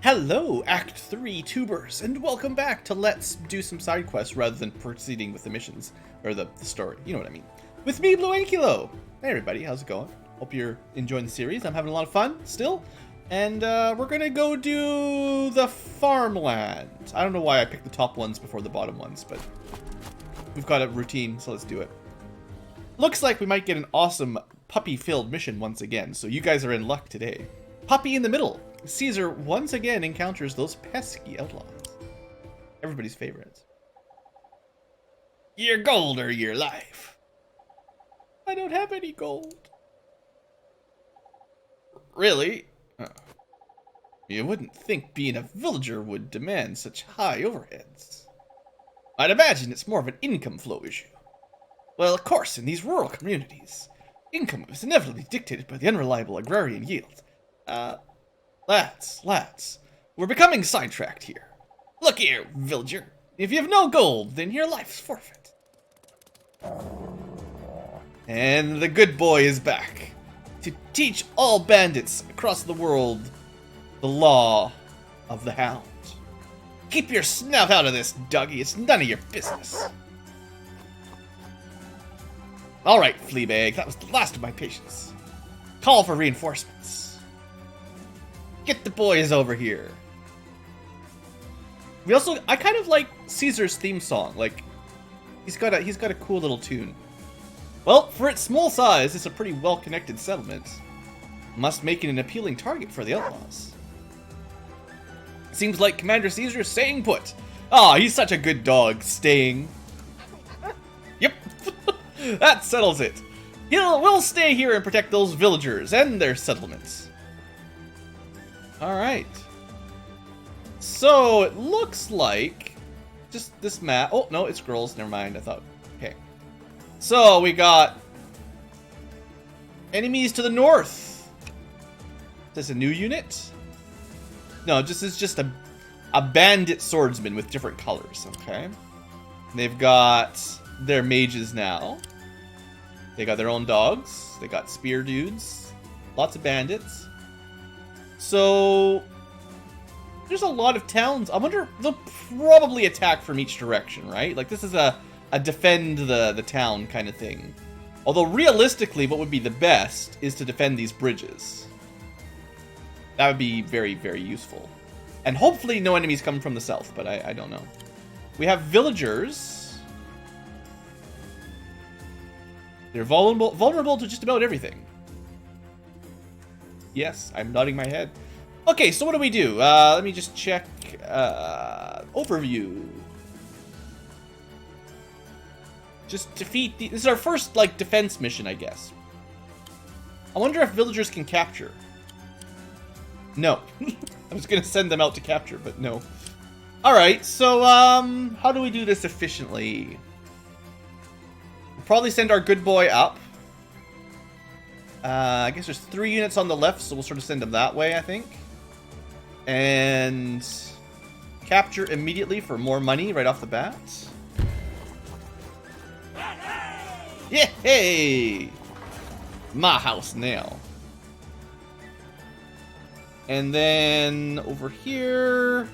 Hello, Act 3 tubers, and welcome back to Let's Do Some Side Quests rather than proceeding with the missions, or the story, you know what I mean. With me, BlueAnkylo! Hey everybody, how's it going? Hope you're enjoying the series. I'm having a lot of fun, still. And we're gonna go do the farmland. I don't know why I picked the top ones before the bottom ones, but we've got a routine, so let's do it. Looks like we might get an awesome puppy-filled mission once again, so you guys are in luck today. Puppy in the middle. Caesar once again encounters those pesky outlaws. Everybody's favorites. Your gold or your life? I don't have any gold. Really? Oh. You wouldn't think being a villager would demand such high overheads. I'd imagine it's more of an income flow issue. Well, of course, in these rural communities, income is inevitably dictated by the unreliable agrarian yield. Lads, we're becoming sidetracked here. Look here, villager. If you have no gold, then your life's forfeit. And the good boy is back to teach all bandits across the world the law of the hound. Keep your snout out of this, doggy. It's none of your business. Alright, Fleabag, that was the last of my patience. Call for reinforcements. Get the boys over here. I kind of like Caesar's theme song. Like, he's got a cool little tune. Well, for its small size, it's a pretty well-connected settlement. Must make it an appealing target for the outlaws. Seems like Commander Caesar is staying put. Ah, he's such a good dog, staying. Yep, that settles it. We'll stay here and protect those villagers and their settlements. Alright. So, it looks like just this map. Oh, no, it's girls. Never mind. I thought. Okay. So, we got enemies to the north. Is this a new unit? No, this is just a bandit swordsman with different colors. Okay. They've got their mages now. They got their own dogs. They got spear dudes. Lots of bandits. So, there's a lot of towns. I wonder, they'll probably attack from each direction, right? Like, this is a defend the town kind of thing. Although, realistically, what would be the best is to defend these bridges. That would be very, very useful. And hopefully no enemies come from the south, but I don't know. We have villagers. They're vulnerable to just about everything. Yes, I'm nodding my head. Okay, so what do we do? Let me just check. Overview. Just defeat this is our first, like, defense mission, I guess. I wonder if villagers can capture. No. I was gonna send them out to capture, but no. Alright, so, how do we do this efficiently? We'll probably send our good boy up. I guess there's 3 units on the left, so we'll sort of send them that way, I think. And capture immediately for more money right off the bat. Yay! My house now. And then over here,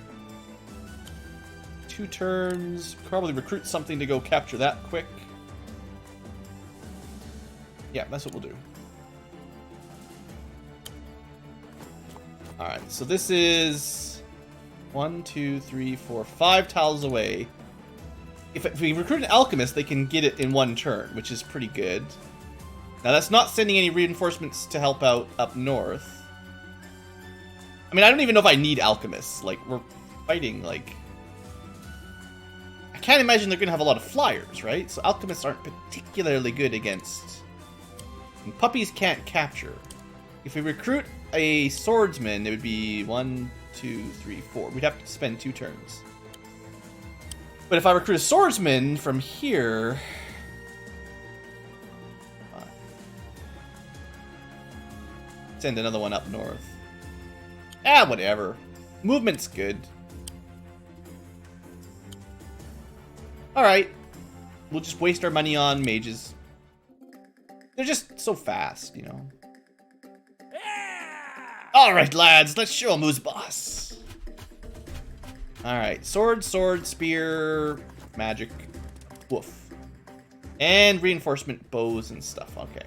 2 turns. Probably recruit something to go capture that quick. Yeah, that's what we'll do. Alright, so this is 1, 2, 3, 4, 5 tiles away. If we recruit an alchemist, they can get it in 1 turn, which is pretty good. Now, that's not sending any reinforcements to help out up north. I mean, I don't even know if I need alchemists. Like, we're fighting, like... I can't imagine they're going to have a lot of flyers, right? So alchemists aren't particularly good against... And puppies can't capture. If we recruit a swordsman, it would be 1, 2, 3, 4. We'd have to spend 2 turns. But if I recruit a swordsman from here... Send another one up north. Ah, whatever. Movement's good. Alright. We'll just waste our money on mages. They're just so fast, you know. Alright, lads, let's show him who's boss. Alright, sword, spear, magic, woof. And reinforcement bows and stuff, okay.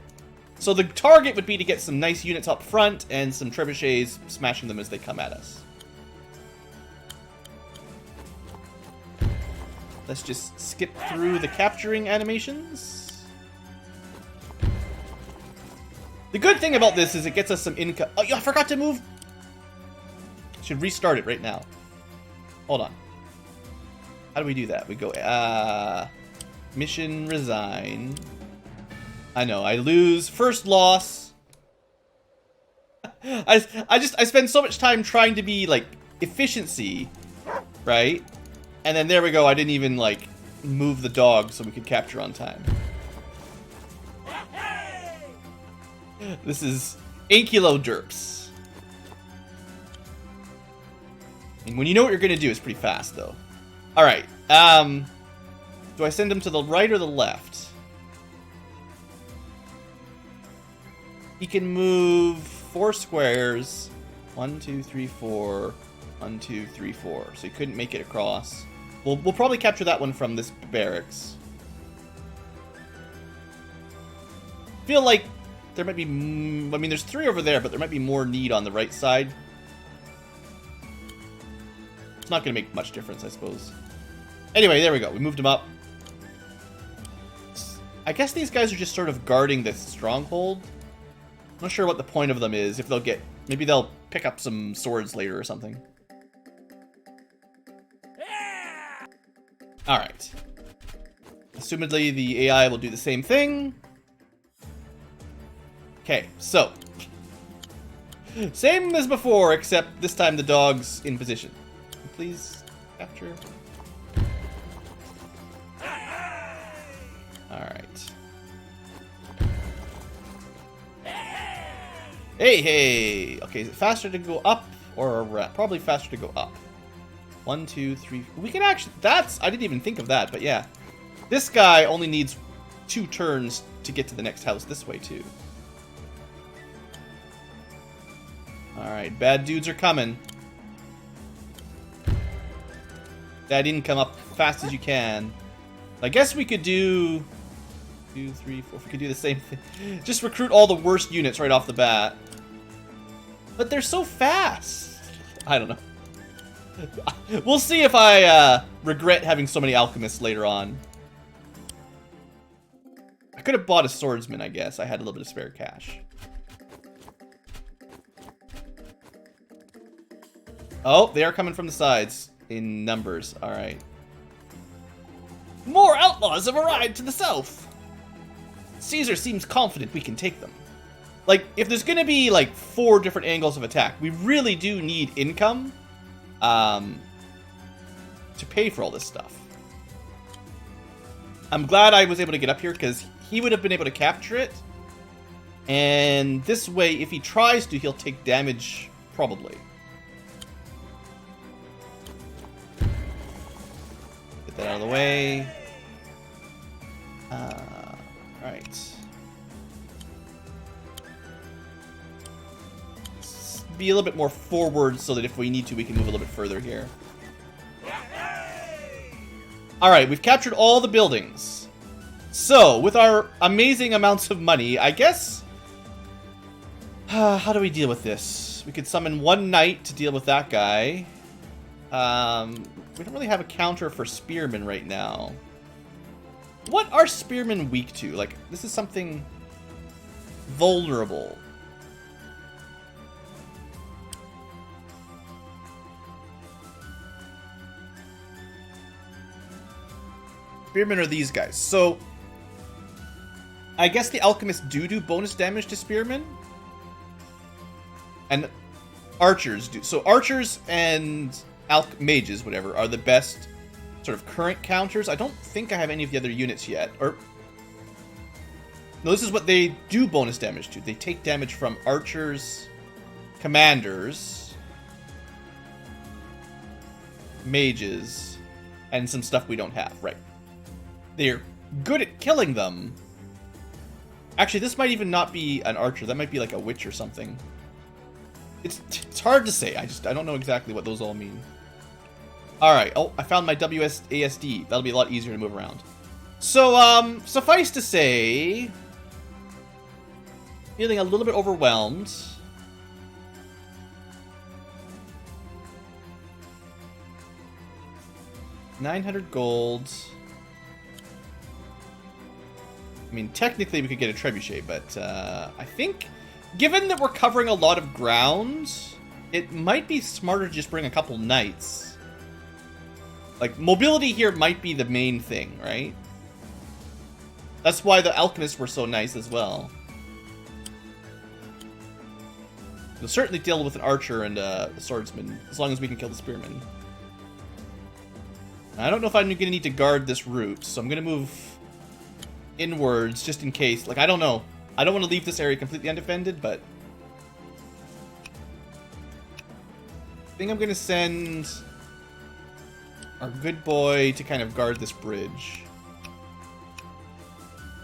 So the target would be to get some nice units up front and some trebuchets smashing them as they come at us. Let's just skip through the capturing animations. The good thing about this is it gets us some income. Oh, I forgot to move. Should restart it right now. Hold on. How do we do that? We go, mission resign. I know, I lose. First loss. I spend so much time trying to be, like, efficiency, right? And then there we go, I didn't even, like, move the dog so we could capture on time. This is Ankylo derps. And when you know what you're gonna do, it's pretty fast, though. Alright, do I send him to the right or the left? He can move 4 squares. 1, 2, 3, 4. 1, 2, 3, 4. So he couldn't make it across. We'll probably capture that one from this barracks. Feel like there might be... I mean, there's 3 over there, but there might be more need on the right side. It's not going to make much difference, I suppose. Anyway, there we go. We moved him up. I guess these guys are just sort of guarding this stronghold. I'm not sure what the point of them is. If they'll get... Maybe they'll pick up some swords later or something. Alright. Assumedly, the AI will do the same thing. Okay, so. Same as before, except this time the dog's in position. Please capture. Alright. Hey! Okay, is it faster to go up or around? Probably faster to go up. 1, 2, 3. We can actually... I didn't even think of that, but yeah. This guy only needs 2 turns to get to the next house this way, too. Alright, bad dudes are coming. That didn't come up fast as you can. I guess we could do... 2, 3, 4. If we could do the same thing. Just recruit all the worst units right off the bat. But they're so fast. I don't know. We'll see if I regret having so many alchemists later on. I could have bought a swordsman, I guess. I had a little bit of spare cash. Oh, they are coming from the sides in numbers. All right. More outlaws have arrived to the south. Caesar seems confident we can take them. Like, if there's going to be, like, 4 different angles of attack, we really do need income. To pay for all this stuff. I'm glad I was able to get up here because he would have been able to capture it. And this way, if he tries to, he'll take damage, probably. Get that out of the way. Alright. Be a little bit more forward so that if we need to, we can move a little bit further here. Alright, we've captured all the buildings. So, with our amazing amounts of money, I guess... how do we deal with this? We could summon 1 knight to deal with that guy. We don't really have a counter for spearmen right now. What are spearmen weak to? Like, this is something vulnerable. Spearmen are these guys. So, I guess the alchemists do bonus damage to spearmen. And archers do. So archers and mages, whatever, are the best sort of current counters. I don't think I have any of the other units yet. Or no, this is what they do bonus damage to. They take damage from archers, commanders, mages, and some stuff we don't have. Right. They're good at killing them. Actually, this might even not be an archer. That might be like a witch or something. It's hard to say. I don't know exactly what those all mean. Alright, oh, I found my WASD. That'll be a lot easier to move around. So, suffice to say, feeling a little bit overwhelmed. $900 gold. I mean, technically we could get a trebuchet, but I think, given that we're covering a lot of ground, it might be smarter to just bring a couple knights. Like, mobility here might be the main thing, right? That's why the alchemists were so nice as well. We'll certainly deal with an archer and a swordsman, as long as we can kill the spearman. I don't know if I'm going to need to guard this route, so I'm going to move inwards just in case. Like, I don't know. I don't want to leave this area completely undefended, but I think I'm going to send our good boy to kind of guard this bridge.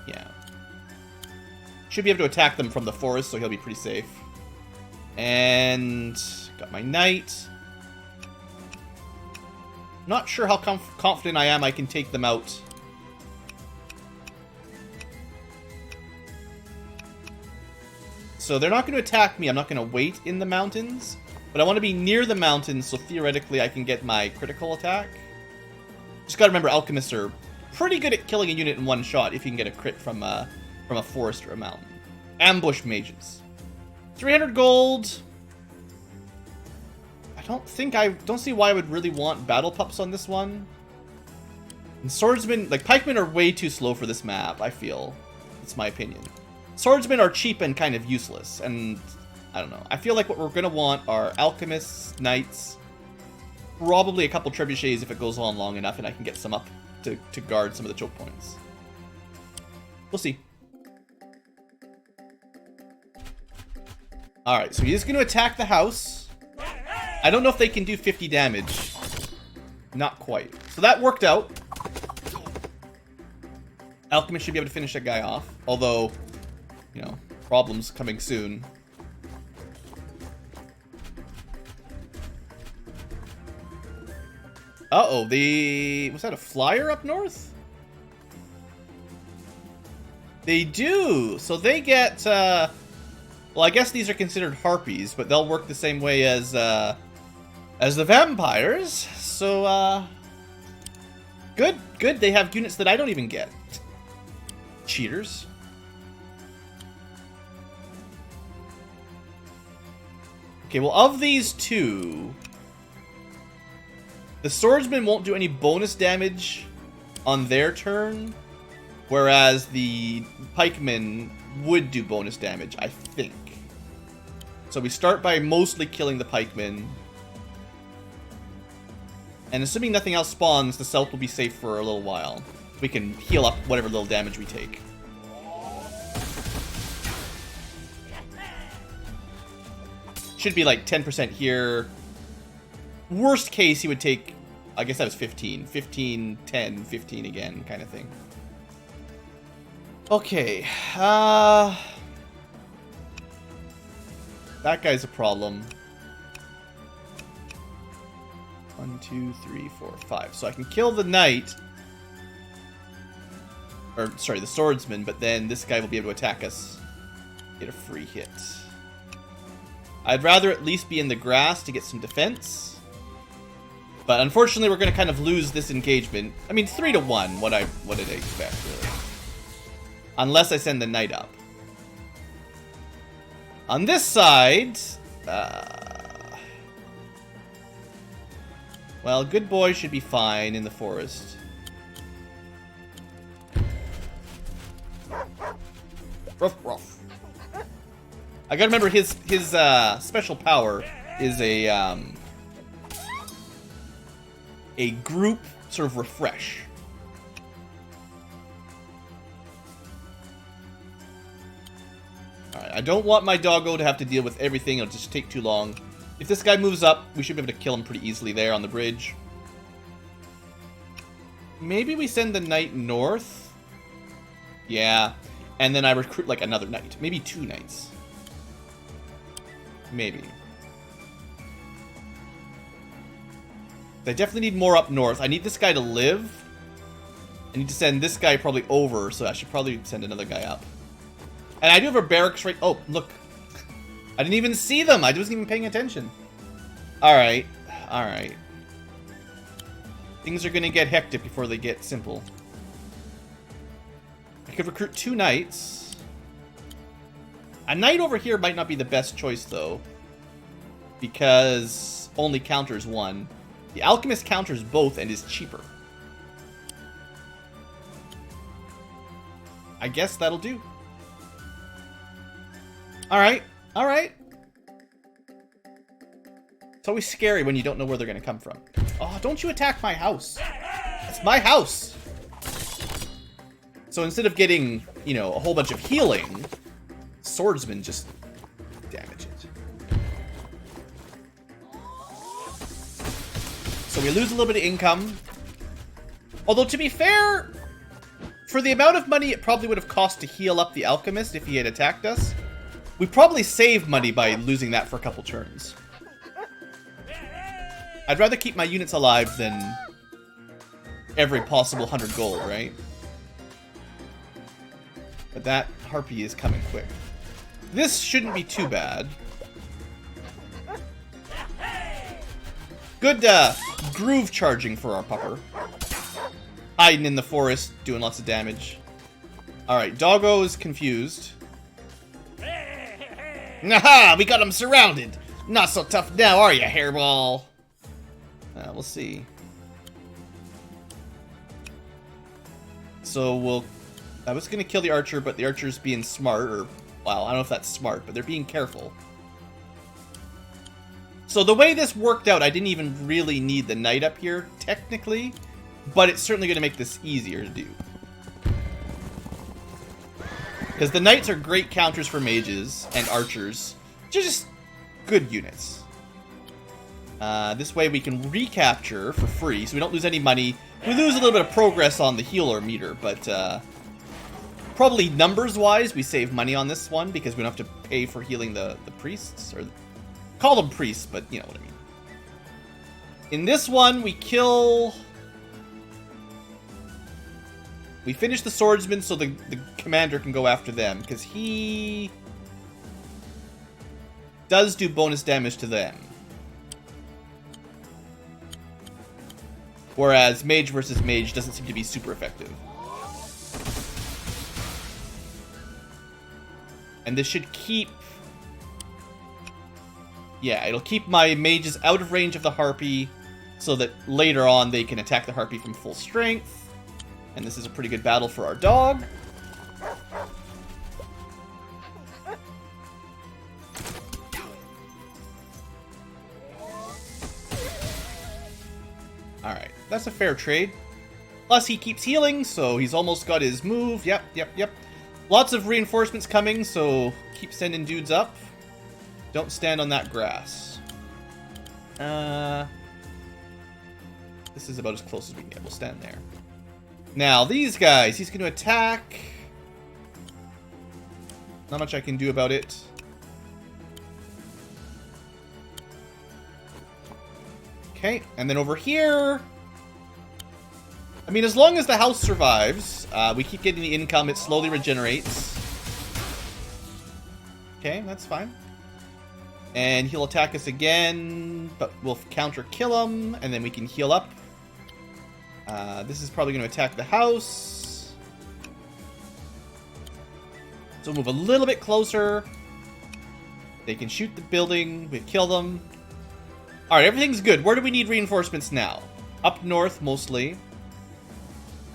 Yeah. Should be able to attack them from the forest, so he'll be pretty safe. And got my knight. Not sure how confident I am I can take them out. So they're not going to attack me. I'm not going to wait in the mountains. But I want to be near the mountains, so theoretically I can get my critical attack. Just got to remember, alchemists are pretty good at killing a unit in one shot if you can get a crit from a forest or a mountain. Ambush mages. 300 gold. I don't see why I would really want battle pups on this one. And swordsmen, like, pikemen are way too slow for this map, I feel. It's my opinion. Swordsmen are cheap and kind of useless, and I don't know. I feel like what we're gonna want are alchemists, knights, probably a couple trebuchets if it goes on long enough and I can get some up to guard some of the choke points. We'll see. Alright, so he is gonna attack the house. I don't know if they can do 50 damage. Not quite. So that worked out. Alchemist should be able to finish that guy off. Although, you know, problems coming soon. Uh-oh, was that a flyer up north? They do! So they get, well, I guess these are considered harpies, but they'll work the same way as the vampires. So, good. They have units that I don't even get. Cheaters. Okay, well, of these two, the swordsman won't do any bonus damage on their turn, whereas the pikemen would do bonus damage, I think. So we start by mostly killing the pikemen. And assuming nothing else spawns, the Celt will be safe for a little while. We can heal up whatever little damage we take. Should be like 10% here. Worst case, he would take, I guess that was 15. 15, 10, 15 again, kind of thing. Okay. That guy's a problem. 1, 2, 3, 4, 5. So I can kill the knight. Or, sorry, the swordsman, but then this guy will be able to attack us. Get a free hit. I'd rather at least be in the grass to get some defense. But unfortunately, we're going to kind of lose this engagement. I mean, 3-1, what did I expect, really? Unless I send the knight up. On this side... well, good boy should be fine in the forest. Ruff, ruff. I gotta remember his special power is a group sort of refresh. Alright, I don't want my doggo to have to deal with everything. It'll just take too long. If this guy moves up, we should be able to kill him pretty easily there on the bridge. Maybe we send the knight north? Yeah. And then I recruit like another knight. Maybe 2 knights. Maybe. I definitely need more up north. I need this guy to live. I need to send this guy probably over, so I should probably send another guy up. And I do have a barracks right... Oh, look. I didn't even see them. I wasn't even paying attention. Alright. Alright. Things are going to get hectic before they get simple. I could recruit 2 knights. A knight over here might not be the best choice, though. Because only counters 1. The alchemist counters both and is cheaper. I guess that'll do. Alright. Alright. It's always scary when you don't know where they're going to come from. Oh, don't you attack my house. It's my house. So instead of getting, you know, a whole bunch of healing, swordsman just damage it. So we lose a little bit of income. Although, to be fair, for the amount of money it probably would have cost to heal up the alchemist if he had attacked us, we probably saved money by losing that for a couple turns. I'd rather keep my units alive than every possible 100 gold, right? But that harpy is coming quick. This shouldn't be too bad. Good groove charging for our pupper. Hiding in the forest, doing lots of damage. Alright, Doggo is confused. Aha! We got him surrounded! Not so tough now, are you, hairball? We'll see. So I was gonna kill the archer, but the archer's being smart, or... Well, I don't know if that's smart, but they're being careful. So the way this worked out, I didn't even really need the knight up here, technically. But it's certainly going to make this easier to do. Because the knights are great counters for mages and archers. Just good units. This way we can recapture for free, so we don't lose any money. We lose a little bit of progress on the healer meter, but probably numbers-wise, we save money on this one because we don't have to pay for healing the priests. Or call them priests, but you know what I mean. In this one, we kill... We finish the swordsman so the commander can go after them, because he does do bonus damage to them. Whereas mage versus mage doesn't seem to be super effective. And this should keep... Yeah, it'll keep my mages out of range of the harpy, so that later on they can attack the harpy from full strength. And this is a pretty good battle for our dog. Alright, that's a fair trade. Plus, he keeps healing, so he's almost got his move. Yep. Lots of reinforcements coming, so keep sending dudes up. Don't stand on that grass. This is about as close as we can get. We'll stand there. Now, these guys, he's going to attack. Not much I can do about it. Okay, and then over here... I mean, as long as the house survives, we keep getting the income, it slowly regenerates. Okay, that's fine. And he'll attack us again, but we'll counter kill him, and then we can heal up. This is probably going to attack the house. So we'll move a little bit closer. They can shoot the building. We kill them. Alright, everything's good. Where do we need reinforcements now? Up north, mostly.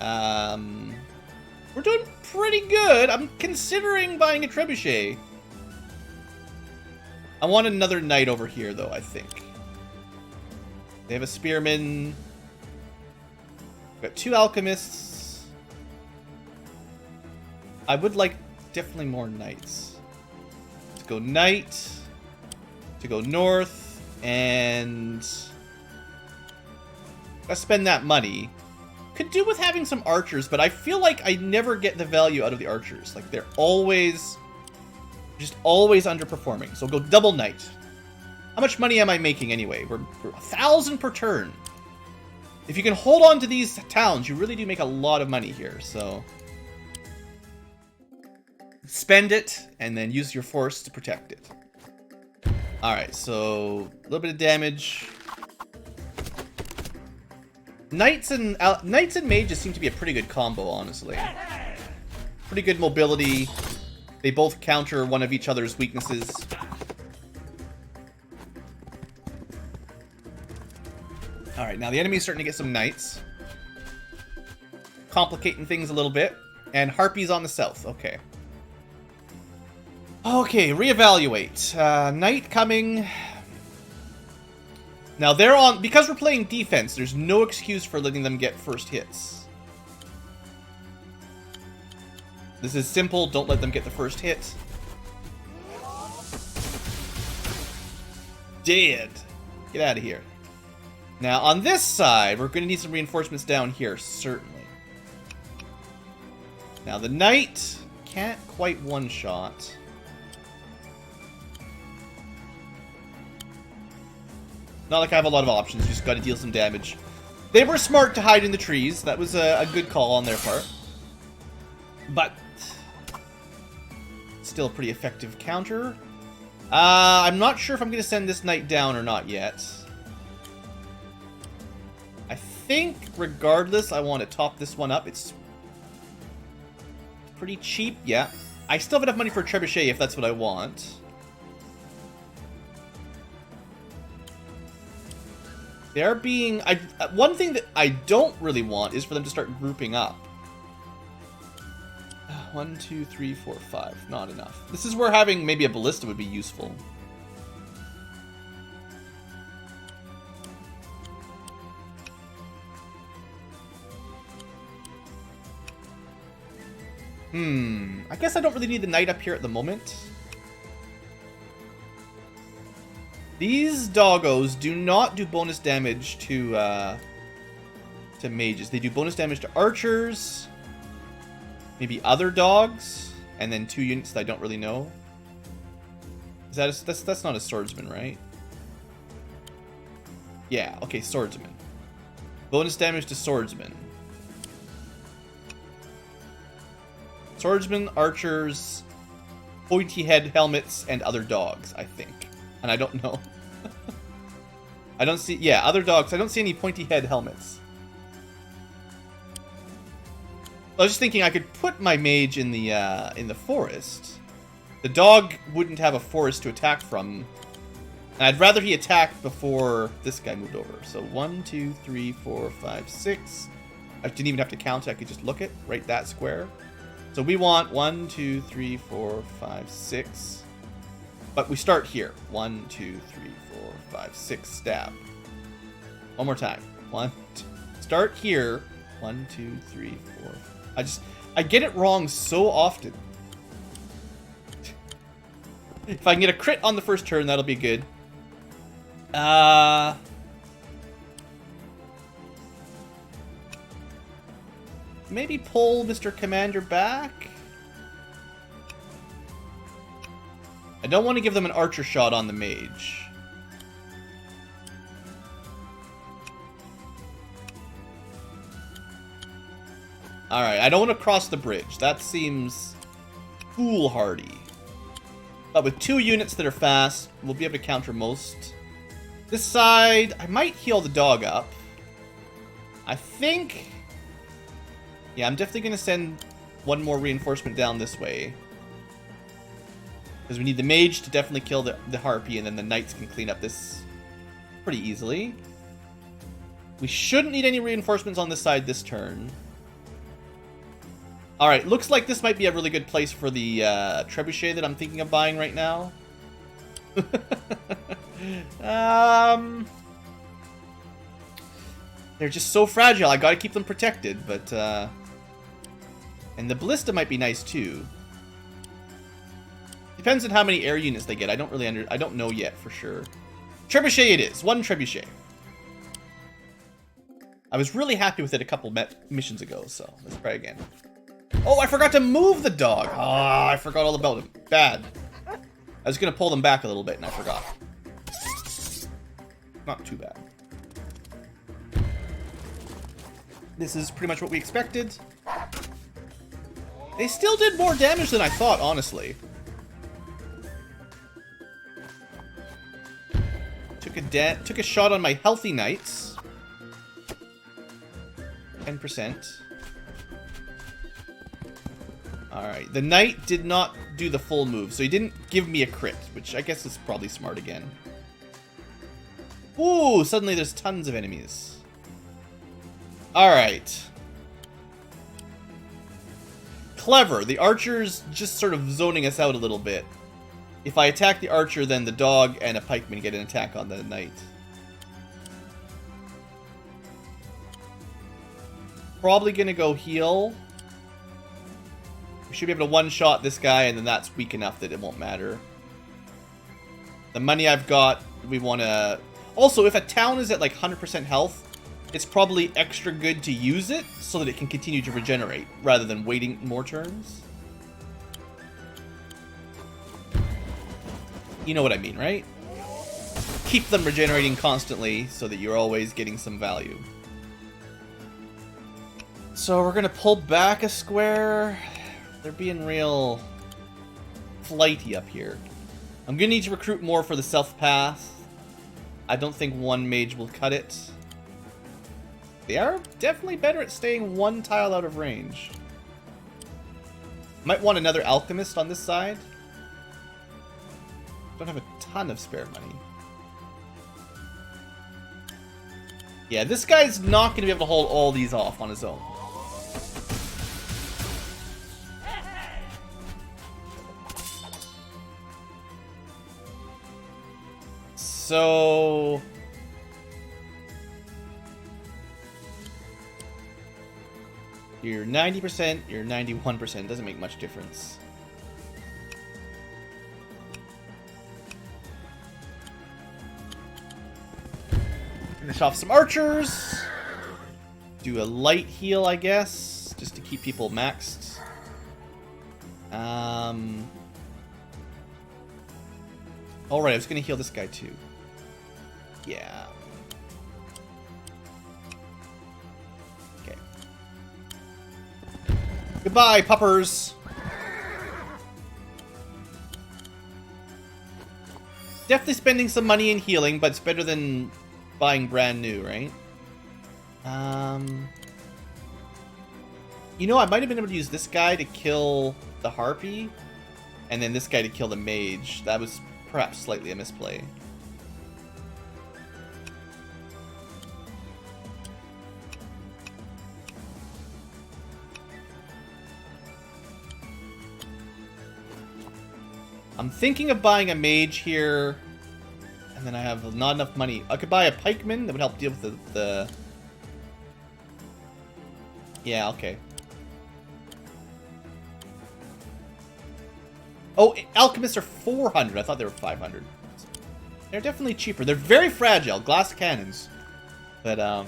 We're doing pretty good. I'm considering buying a trebuchet. I want another knight over here, though, I think. They have a spearman. We've got 2 alchemists. I would like definitely more knights. To go knight. To go north. And... I spend that money. Could do with having some archers, but I feel like I never get the value out of the archers. Like, they're always... just always underperforming. So we'll go double knight. How much money am I making anyway? We're 1,000 per turn. If you can hold on to these towns, you really do make a lot of money here, so... Spend it, and then use your force to protect it. Alright, so... a little bit of damage. Knights and mages seem to be a pretty good combo, honestly. Pretty good mobility. They both counter one of each other's weaknesses. Alright, now the enemy's starting to get some knights. Complicating things a little bit. And harpies on the south. Okay. Okay, reevaluate. Knight coming. Now they're on... because we're playing defense, there's no excuse for letting them get first hits. This is simple. Don't let them get the first hit. Dead. Get out of here. Now, on this side, we're going to need some reinforcements down here, certainly. Now, the knight can't quite one-shot. Not like I have a lot of options, just got to deal some damage. They were smart to hide in the trees. That was a good call on their part. But still a pretty effective counter. I'm not sure if I'm going to send this knight down or not yet. I think, regardless, I want to top this one up. It's pretty cheap, yeah. I still have enough money for a trebuchet if that's what I want. They're being... one thing that I don't really want is for them to start grouping up. 1, 2, 3, 4, 5. Not enough. This is where having maybe a ballista would be useful. I guess I don't really need the knight up here at the moment. These doggos do not do bonus damage to mages. They do bonus damage to archers, maybe other dogs, and then 2 units that I don't really know. Is that that's not a swordsman, right? Yeah, okay, swordsman. Bonus damage to swordsman. Swordsmen, archers, pointy head helmets, and other dogs, I think. And I don't know. I don't see... yeah, other dogs. I don't see any pointy head helmets. I was just thinking I could put my mage in the forest. The dog wouldn't have a forest to attack from. And I'd rather he attacked before this guy moved over. So 1, 2, 3, 4, 5, 6. I didn't even have to count it. I could just look at right that square. So we want 1, 2, 3, 4, 5, 6. But we start here. 1, 2, 3, 4, 5, 6. Stab. One more time. 1, 2. Start here. 1, 2, 3, 4. I get it wrong so often. If I can get a crit on the first turn, that'll be good. Maybe pull Mr. Commander back? I don't want to give them an archer shot on the mage. Alright, I don't want to cross the bridge. That seems foolhardy. But with 2 units that are fast, we'll be able to counter most. This side, I might heal the dog up. I think... yeah, I'm definitely going to send one more reinforcement down this way. Because we need the mage to definitely kill the harpy, and then the knights can clean up this pretty easily. We shouldn't need any reinforcements on this side this turn. Alright, looks like this might be a really good place for the trebuchet that I'm thinking of buying right now. They're just so fragile, I gotta keep them protected, but... and the ballista might be nice too. Depends on how many air units they get. I don't know yet for sure. Trebuchet it is. 1 trebuchet. I was really happy with it a couple missions ago, so let's try again. Oh, I forgot to move the dog. Ah, I forgot all about him. Bad. I was gonna pull them back a little bit and I forgot. Not too bad. This is pretty much what we expected. They still did more damage than I thought, honestly. Took a shot on my healthy knights. 10%. Alright, the knight did not do the full move, so he didn't give me a crit, which I guess is probably smart again. Ooh, suddenly there's tons of enemies. Alright. Clever. The archer's just sort of zoning us out a little bit. If I attack the archer, then the dog and a pikeman get an attack on the knight. Probably gonna go heal. We should be able to one-shot this guy, and then that's weak enough that it won't matter. The money I've got, we want to... Also, if a town is at like 100% health, it's probably extra good to use it so that it can continue to regenerate, rather than waiting more turns. You know what I mean, right? Keep them regenerating constantly so that you're always getting some value. So we're going to pull back a square. They're being real flighty up here. I'm going to need to recruit more for the south path. I don't think one mage will cut it. They are definitely better at staying one tile out of range. Might want another alchemist on this side. Don't have a ton of spare money. Yeah, this guy's not going to be able to hold all these off on his own. So... You're 90%, you're 91%. Doesn't make much difference. Finish off some archers. Do a light heal, I guess, just to keep people maxed. Alright, I was gonna heal this guy too. Yeah. Okay. Goodbye, puppers! Definitely spending some money in healing, but it's better than buying brand new, right? You know, I might have been able to use this guy to kill the harpy, and then this guy to kill the mage. That was perhaps slightly a misplay. I'm thinking of buying a mage here, and then I have not enough money. I could buy a pikeman that would help deal with the... Yeah, okay. Oh, alchemists are 400. I thought they were 500. They're definitely cheaper. They're very fragile. Glass cannons. But, I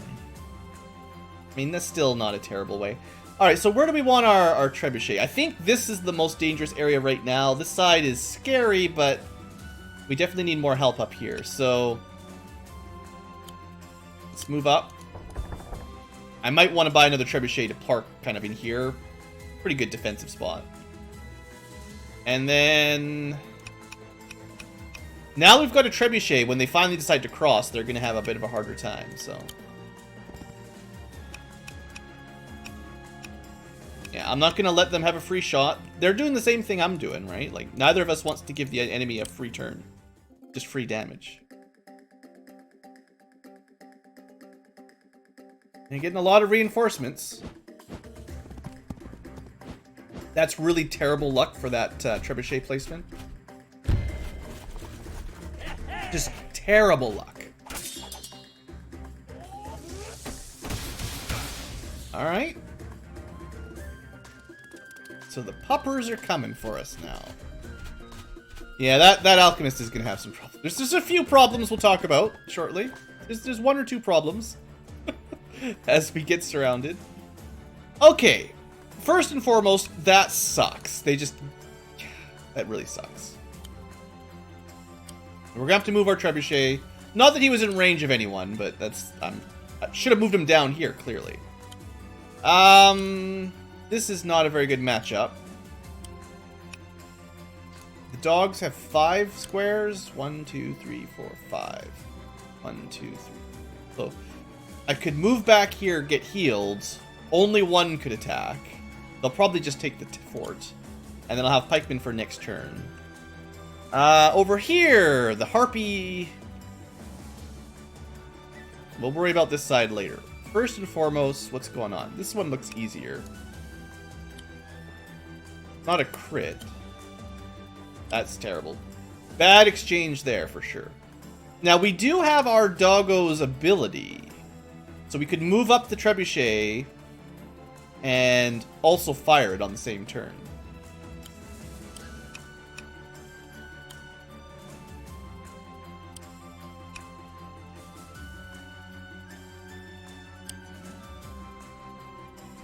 mean, that's still not a terrible way. Alright, so where do we want our trebuchet? I think this is the most dangerous area right now. This side is scary, but we definitely need more help up here. So, let's move up. I might want to buy another trebuchet to park kind of in here. Pretty good defensive spot. And then... Now we've got a trebuchet. When they finally decide to cross, they're going to have a bit of a harder time, so... Yeah, I'm not going to let them have a free shot. They're doing the same thing I'm doing, right? Like, neither of us wants to give the enemy a free turn. Just free damage. And getting a lot of reinforcements. That's really terrible luck for that trebuchet placement. Just terrible luck. Alright. So the puppers are coming for us now. Yeah, that alchemist is going to have some problems. There's just a few problems we'll talk about shortly. There's one or two problems as we get surrounded. Okay. First and foremost, that sucks. That really sucks. We're going to have to move our trebuchet. Not that he was in range of anyone, but that's... I should have moved him down here, clearly. This is not a very good matchup. The dogs have 5 squares. 1, 2, 3, 4, 5. 1, 2, 3. So I could move back here, get healed. Only one could attack. They'll probably just take the fort. And then I'll have pikemen for next turn. Over here, the harpy. We'll worry about this side later. First and foremost, what's going on? This one looks easier. Not a crit. That's terrible. Bad exchange there for sure. Now we do have our doggo's ability. So we could move up the trebuchet and also fire it on the same turn.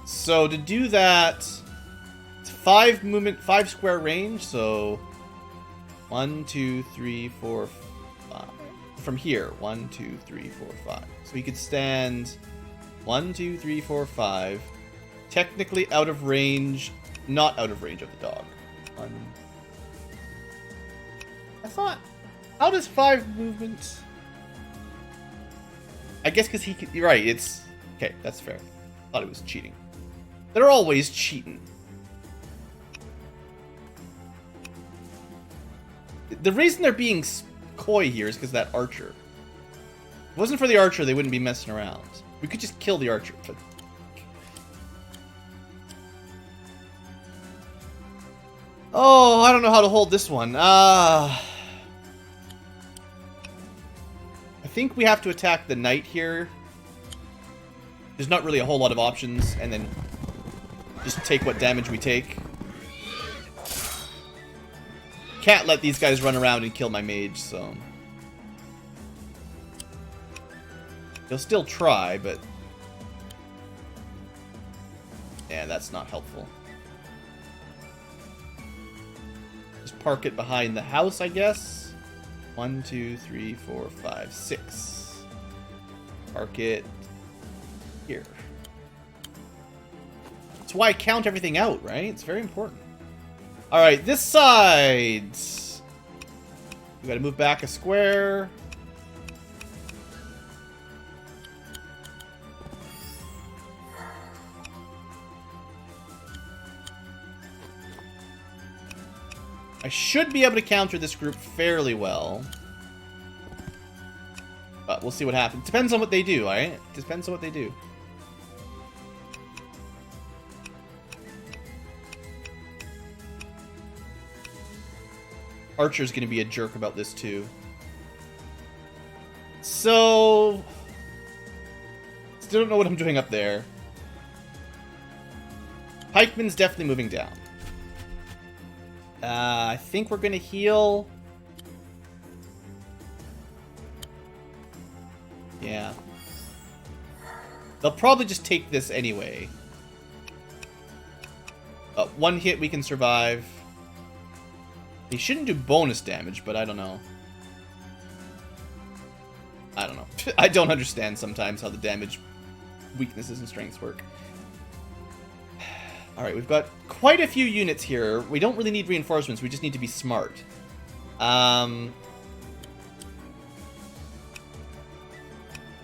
So to do that, it's 5 movement, 5 square range. So 1, 2, 3, 4, 5. From here, 1, 2, 3, 4, 5. So he could stand 1, 2, 3, 4, 5. Technically out of range, not out of range of the dog. I thought, how does 5 movement? I guess because he could. You're right. It's okay. That's fair. I thought it was cheating. They're always cheating. The reason they're being coy here is because that archer. If it wasn't for the archer, they wouldn't be messing around. We could just kill the archer. Oh, I don't know how to hold this one. I think we have to attack the knight here. There's not really a whole lot of options, and then just take what damage we take. Can't let these guys run around and kill my mage, so... They'll still try, but... Yeah, that's not helpful. Just park it behind the house, I guess. 1, 2, 3, 4, 5, 6. Park it here. That's why I count everything out, right? It's very important. Alright, this side. We gotta move back a square. I should be able to counter this group fairly well. But we'll see what happens. Depends on what they do, alright? Depends on what they do. Archer's gonna be a jerk about this too. So... Still don't know what I'm doing up there. Pikeman's definitely moving down. I think we're gonna heal. Yeah. They'll probably just take this anyway. One hit we can survive. He shouldn't do bonus damage, but I don't know. I don't know. I don't understand sometimes how the damage weaknesses and strengths work. Alright, we've got quite a few units here. We don't really need reinforcements, we just need to be smart.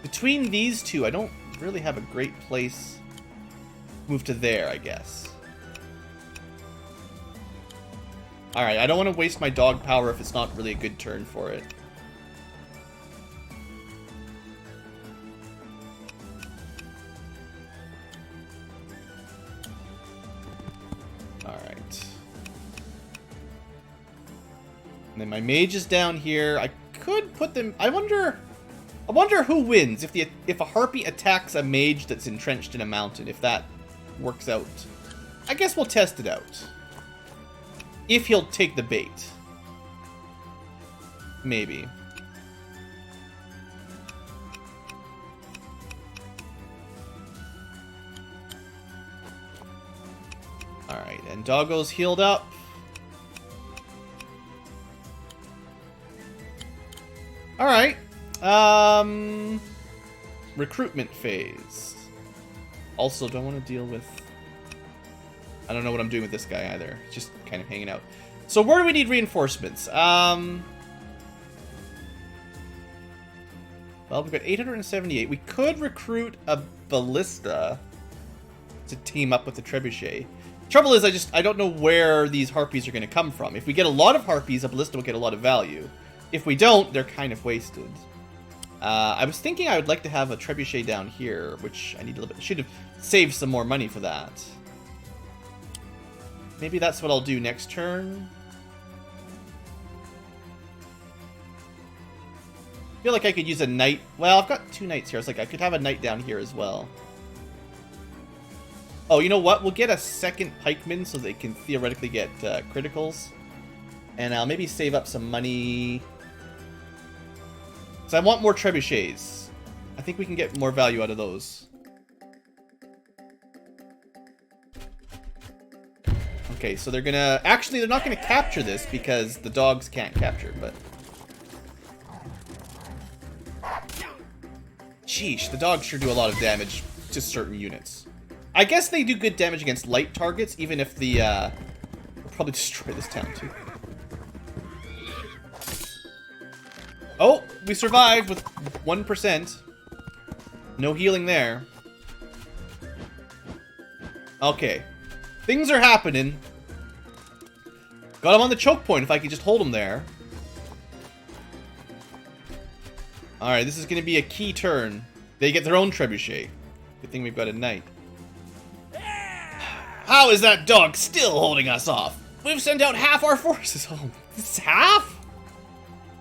Between these two, I don't really have a great place. Move to there, I guess. Alright, I don't want to waste my dog power if it's not really a good turn for it. Alright. And then my mage is down here. I could put them... I wonder who wins if a harpy attacks a mage that's entrenched in a mountain, if that works out. I guess we'll test it out. If he'll take the bait. Maybe. Alright, and Doggo's healed up. Alright. Recruitment phase. Also, don't want to deal with... I don't know what I'm doing with this guy either. Just kind of hanging out. So where do we need reinforcements? Well, we've got 878. We could recruit a ballista to team up with the trebuchet. Trouble is, I don't know where these harpies are going to come from. If we get a lot of harpies, a ballista will get a lot of value. If we don't, they're kind of wasted. I was thinking I would like to have a trebuchet down here, which I need a little bit. Should have saved some more money for that. Maybe that's what I'll do next turn. I feel like I could use a knight. Well, I've got 2 knights here. I was like, I could have a knight down here as well. Oh, you know what? We'll get a second pikeman so they can theoretically get criticals. And I'll maybe save up some money. So I want more trebuchets. I think we can get more value out of those. Okay, so they're gonna... Actually, they're not gonna capture this because the dogs can't capture, but... Sheesh, the dogs sure do a lot of damage to certain units. I guess they do good damage against light targets, even if the, we'll probably destroy this town, too. Oh, we survived with 1%. No healing there. Okay. Things are happening. Got him on the choke point if I could just hold him there. Alright, this is going to be a key turn. They get their own trebuchet. Good thing we've got a knight. How is that dog still holding us off? We've sent out half our forces home. This is half?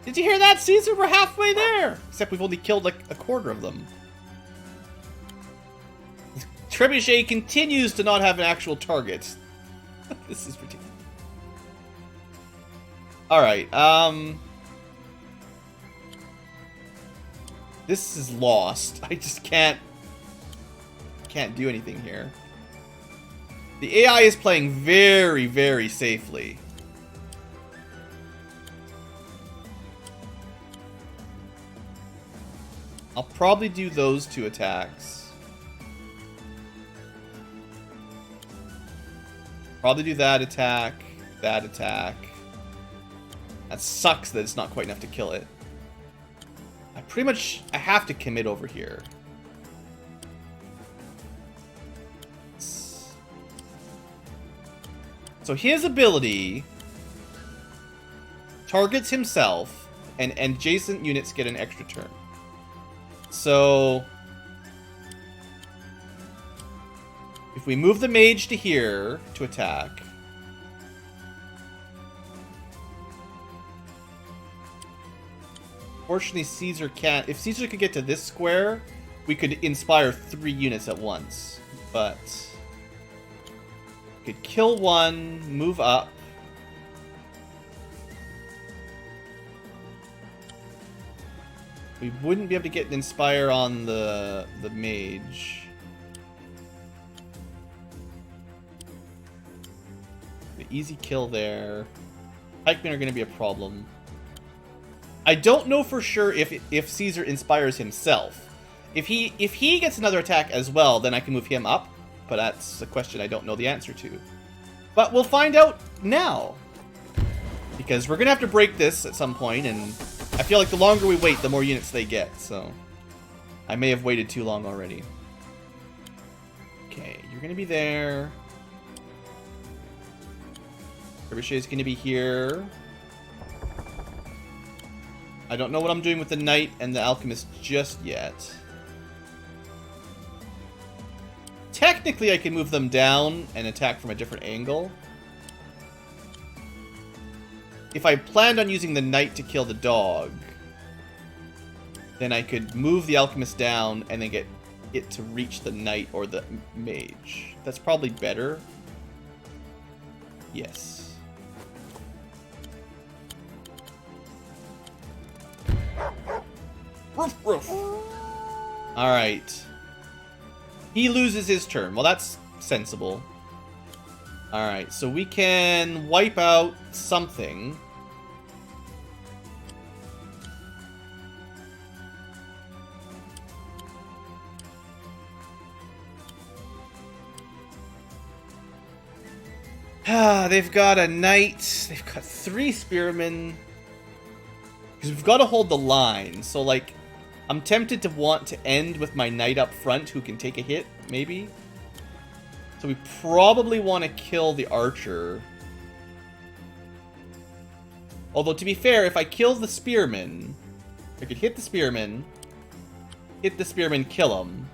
Did you hear that, Caesar? We're halfway there. Except we've only killed like a quarter of them. Trebuchet continues to not have an actual target. This is ridiculous. Alright, this is lost. I just can't do anything here. The AI is playing very, very safely. I'll probably do those 2 attacks. Probably do that attack, that attack. That sucks that it's not quite enough to kill it. I have to commit over here. So his ability targets himself, and adjacent units get an extra turn. So if we move the mage to here to attack, fortunately Caesar can't. If Caesar could get to this square, we could inspire 3 units at once, but could kill one, move up. We wouldn't be able to get an inspire on the mage. The easy kill there. Pikemen are going to be a problem. I don't know for sure if Caesar inspires himself. If he gets another attack as well, then I can move him up. But that's a question I don't know the answer to. But we'll find out now. Because we're going to have to break this at some point, and I feel like the longer we wait, the more units they get, so I may have waited too long already. Okay, you're going to be there. Trebuchet is going to be here. I don't know what I'm doing with the Knight and the Alchemist just yet. Technically, I can move them down and attack from a different angle. If I planned on using the Knight to kill the dog, then I could move the Alchemist down and then get it to reach the Knight or the Mage. That's probably better. Yes. Roof, roof. Alright. He loses his turn. Well, that's sensible. Alright, so we can wipe out something. They've got a knight. They've got 3 spearmen. Because we've got to hold the line. So, like, I'm tempted to want to end with my knight up front who can take a hit, maybe. So we probably want to kill the archer. Although, to be fair, if I kill the spearman, I could hit the spearman, kill him,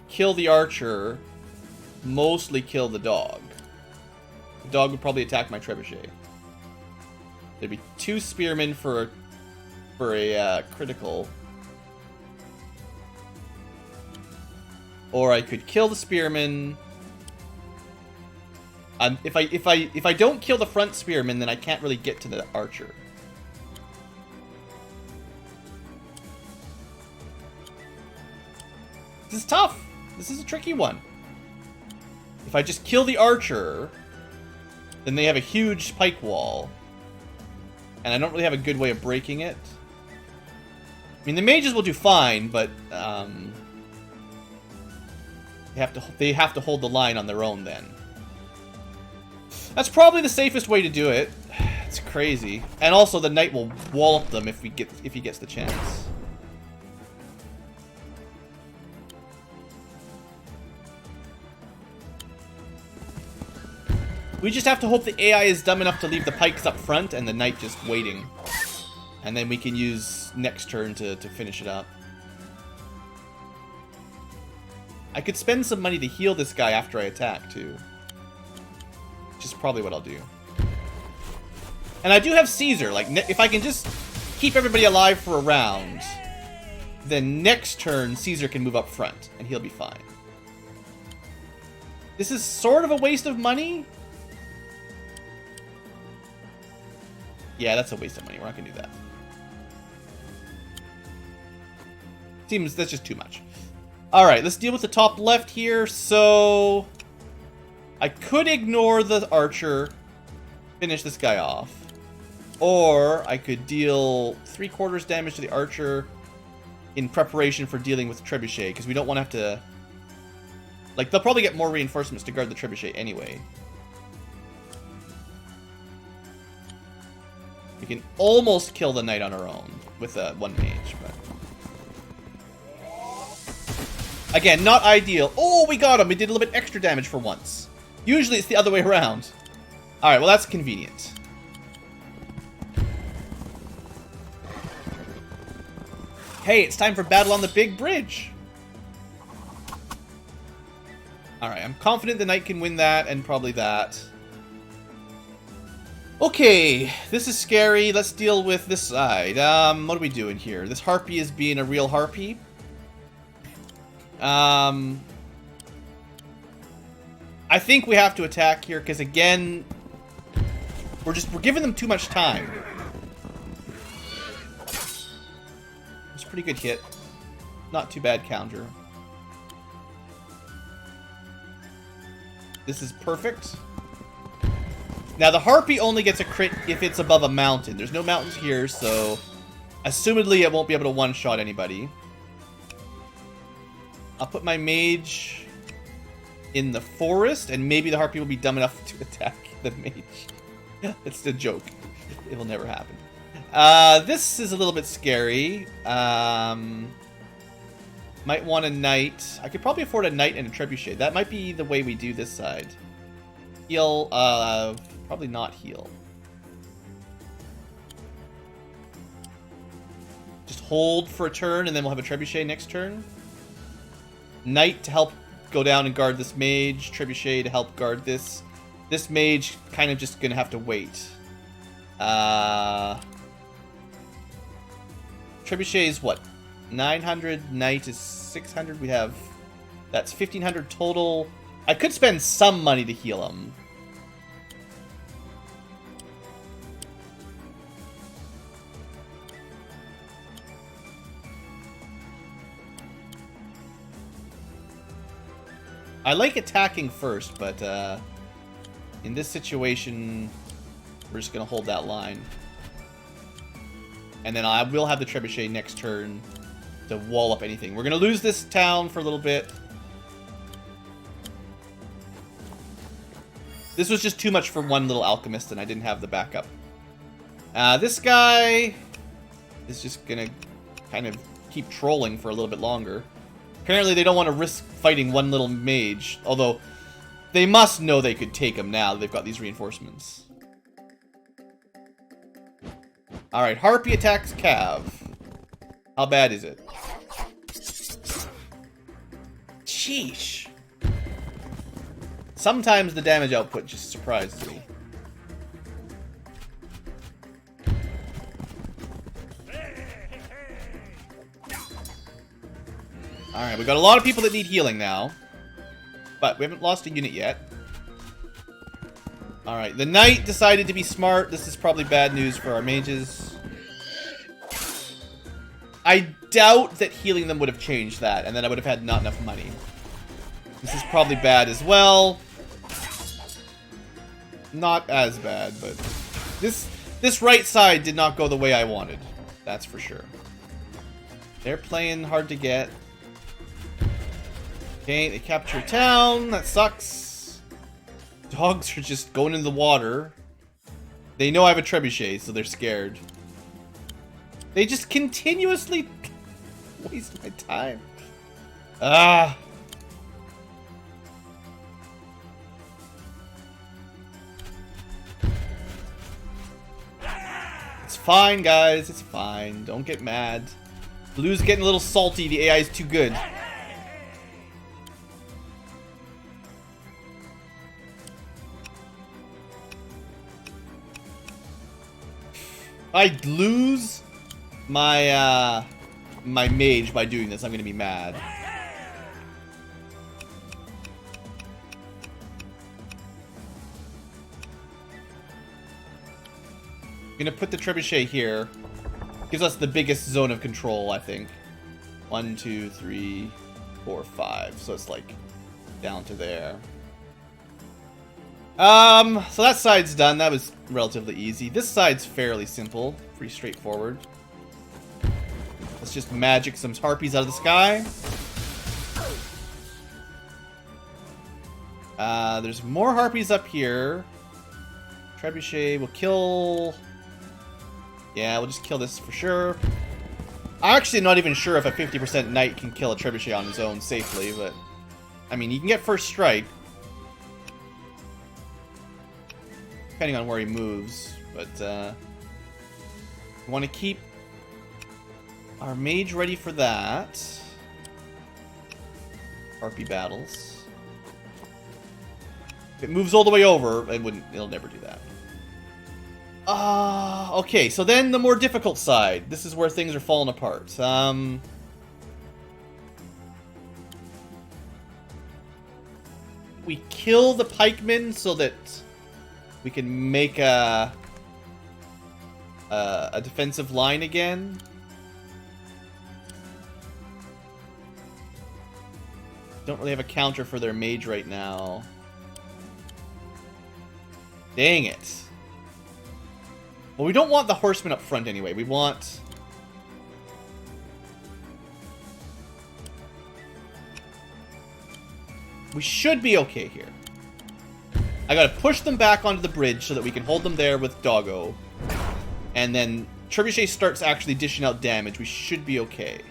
kill the archer, mostly kill the dog. The dog would probably attack my trebuchet. There'd be 2 spearmen for a critical. Or I could kill the spearman. If I don't kill the front spearman, then I can't really get to the archer. This is tough. This is a tricky one. If I just kill the archer, then they have a huge pike wall. And I don't really have a good way of breaking it. I mean, the mages will do fine, but they have to hold the line on their own then. That's probably the safest way to do it. It's crazy. And also the knight will wallop them if he gets the chance. We just have to hope the AI is dumb enough to leave the pikes up front and the knight just waiting. And then we can use next turn to finish it up. I could spend some money to heal this guy after I attack, too. Which is probably what I'll do. And I do have Caesar. Like, if I can just keep everybody alive for a round, then next turn, Caesar can move up front, and he'll be fine. This is sort of a waste of money. Yeah, that's a waste of money. We're not going to do that. Seems that's just too much. Alright, let's deal with the top left here. So, I could ignore the archer, finish this guy off. Or, I could deal 3/4 damage to the archer in preparation for dealing with the trebuchet, because we don't want to have to... Like, they'll probably get more reinforcements to guard the trebuchet anyway. We can almost kill the knight on our own with one mage, but... Again, not ideal. Oh, we got him! We did a little bit extra damage for once. Usually it's the other way around. Alright, well that's convenient. Hey, it's time for battle on the big bridge! Alright, I'm confident the knight can win that, and probably that. Okay, this is scary. Let's deal with this side. What are we doing here? This harpy is being a real harpy. I think we have to attack here, because again, we're giving them too much time. It's a pretty good hit. Not too bad counter. This is perfect. Now, the harpy only gets a crit if it's above a mountain. There's no mountains here, so assumedly it won't be able to one-shot anybody. I'll put my mage in the forest, and maybe the harpy will be dumb enough to attack the mage. It's a joke. It will never happen. This is a little bit scary. Might want a knight. I could probably afford a knight and a trebuchet. That might be the way we do this side. Heal, probably not heal. Just hold for a turn, and then we'll have a trebuchet next turn. Knight to help go down and guard this mage. Trebuchet to help guard this. This mage kind of just gonna have to wait. Trebuchet is what? 900. Knight is 600. We have... That's 1,500 total. I could spend some money to heal him. I like attacking first, but in this situation, we're just going to hold that line. And then I will have the trebuchet next turn to wall up anything. We're going to lose this town for a little bit. This was just too much for one little alchemist, and I didn't have the backup. This guy is just gonna kind of keep trolling for a little bit longer. Apparently they don't want to risk fighting one little mage, although they must know they could take him now that they've got these reinforcements. Alright, Harpy attacks Cav. How bad is it? Sheesh. Sometimes the damage output just surprises me. Alright, we've got a lot of people that need healing now. But we haven't lost a unit yet. Alright, the knight decided to be smart. This is probably bad news for our mages. I doubt that healing them would have changed that, and then I would have had not enough money. This is probably bad as well. Not as bad, but this right side did not go the way I wanted. That's for sure. They're playing hard to get. Okay, they capture a town. That sucks. Dogs are just going into the water. They know I have a trebuchet, so they're scared. They just continuously waste my time. Ah. It's fine, guys. It's fine. Don't get mad. Blue's getting a little salty. The AI is too good. I lose my my mage by doing this. I'm gonna be mad. I'm gonna put the trebuchet here. Gives us the biggest zone of control, I think. 1, 2, 3, 4, 5. So it's like down to there. So that side's done. That was relatively easy. This side's fairly simple. Pretty straightforward. Let's just magic some harpies out of the sky. There's more harpies up here. Trebuchet will kill... Yeah, we'll just kill this for sure. I'm actually not even sure if a 50% knight can kill a trebuchet on his own safely, but... I mean, you can get first strike. Depending on where he moves, but we want to keep our mage ready for that. Harpy battles. If it moves all the way over, it'll never do that. Okay, so then the more difficult side. This is where things are falling apart. We kill the pikemen so that we can make a defensive line again. Don't really have a counter for their mage right now. Dang it. Well, we don't want the horsemen up front anyway. We want... We should be okay here. I gotta push them back onto the bridge so that we can hold them there with Doggo. And then Trebuchet starts actually dishing out damage. We should be okay.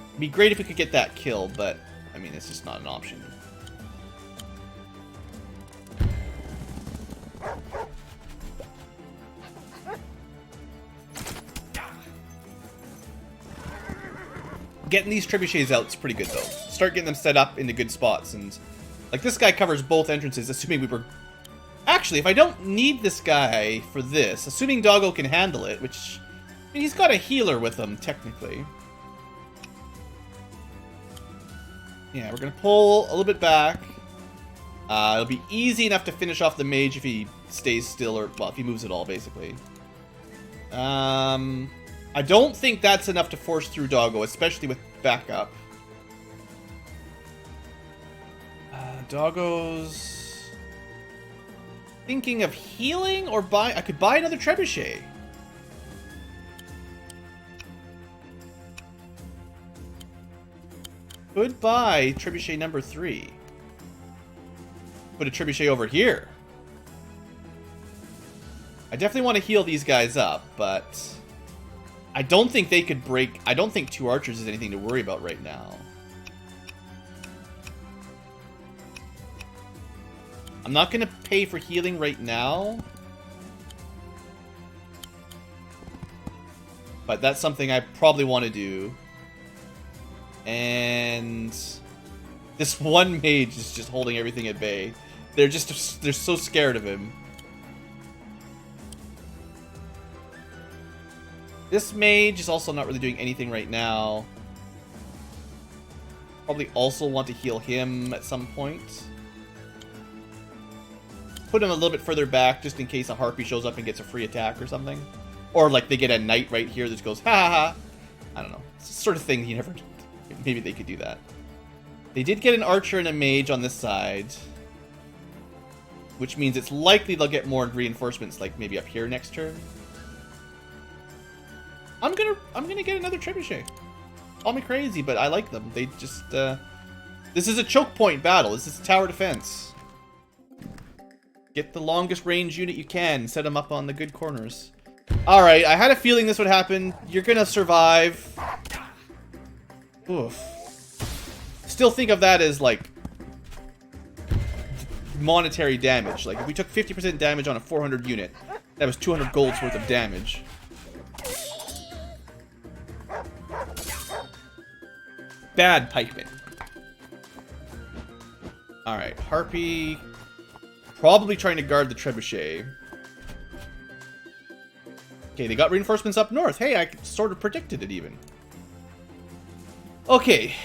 It'd be great if we could get that kill, but I mean, it's just not an option. Getting these trebuchets out is pretty good, though. Start getting them set up into good spots, and... Like, this guy covers both entrances, assuming we were... Actually, if I don't need this guy for this, assuming Doggo can handle it, which... I mean, he's got a healer with him, technically. Yeah, we're gonna pull a little bit back. It'll be easy enough to finish off the mage if he stays still, or... Well, if he moves at all, basically. I don't think that's enough to force through Doggo, especially with backup. Doggo's thinking of healing or buy... I could buy another trebuchet. Could buy trebuchet number 3. Put a trebuchet over here. I definitely want to heal these guys up, but I don't think they could break. I don't think 2 archers is anything to worry about right now. I'm not going to pay for healing right now. But that's something I probably want to do. And this one mage is just holding everything at bay. They're so scared of him. This mage is also not really doing anything right now. Probably also want to heal him at some point. Put him a little bit further back just in case a harpy shows up and gets a free attack or something. Or like they get a knight right here that just goes, ha ha ha. I don't know. It's the sort of thing you never... Maybe they could do that. They did get an archer and a mage on this side. Which means it's likely they'll get more reinforcements like maybe up here next turn. I'm gonna get another trebuchet. Call me crazy, but I like them. They just this is a choke point battle. This is tower defense. Get the longest range unit you can. Set them up on the good corners. Alright, I had a feeling this would happen. You're gonna survive. Oof. Still think of that as, like, monetary damage. Like, if we took 50% damage on a 400 unit, that was 200 gold's worth of damage. Bad pikeman. Alright, Harpy... Probably trying to guard the trebuchet. Okay, they got reinforcements up north. Hey, I sort of predicted it even. Okay.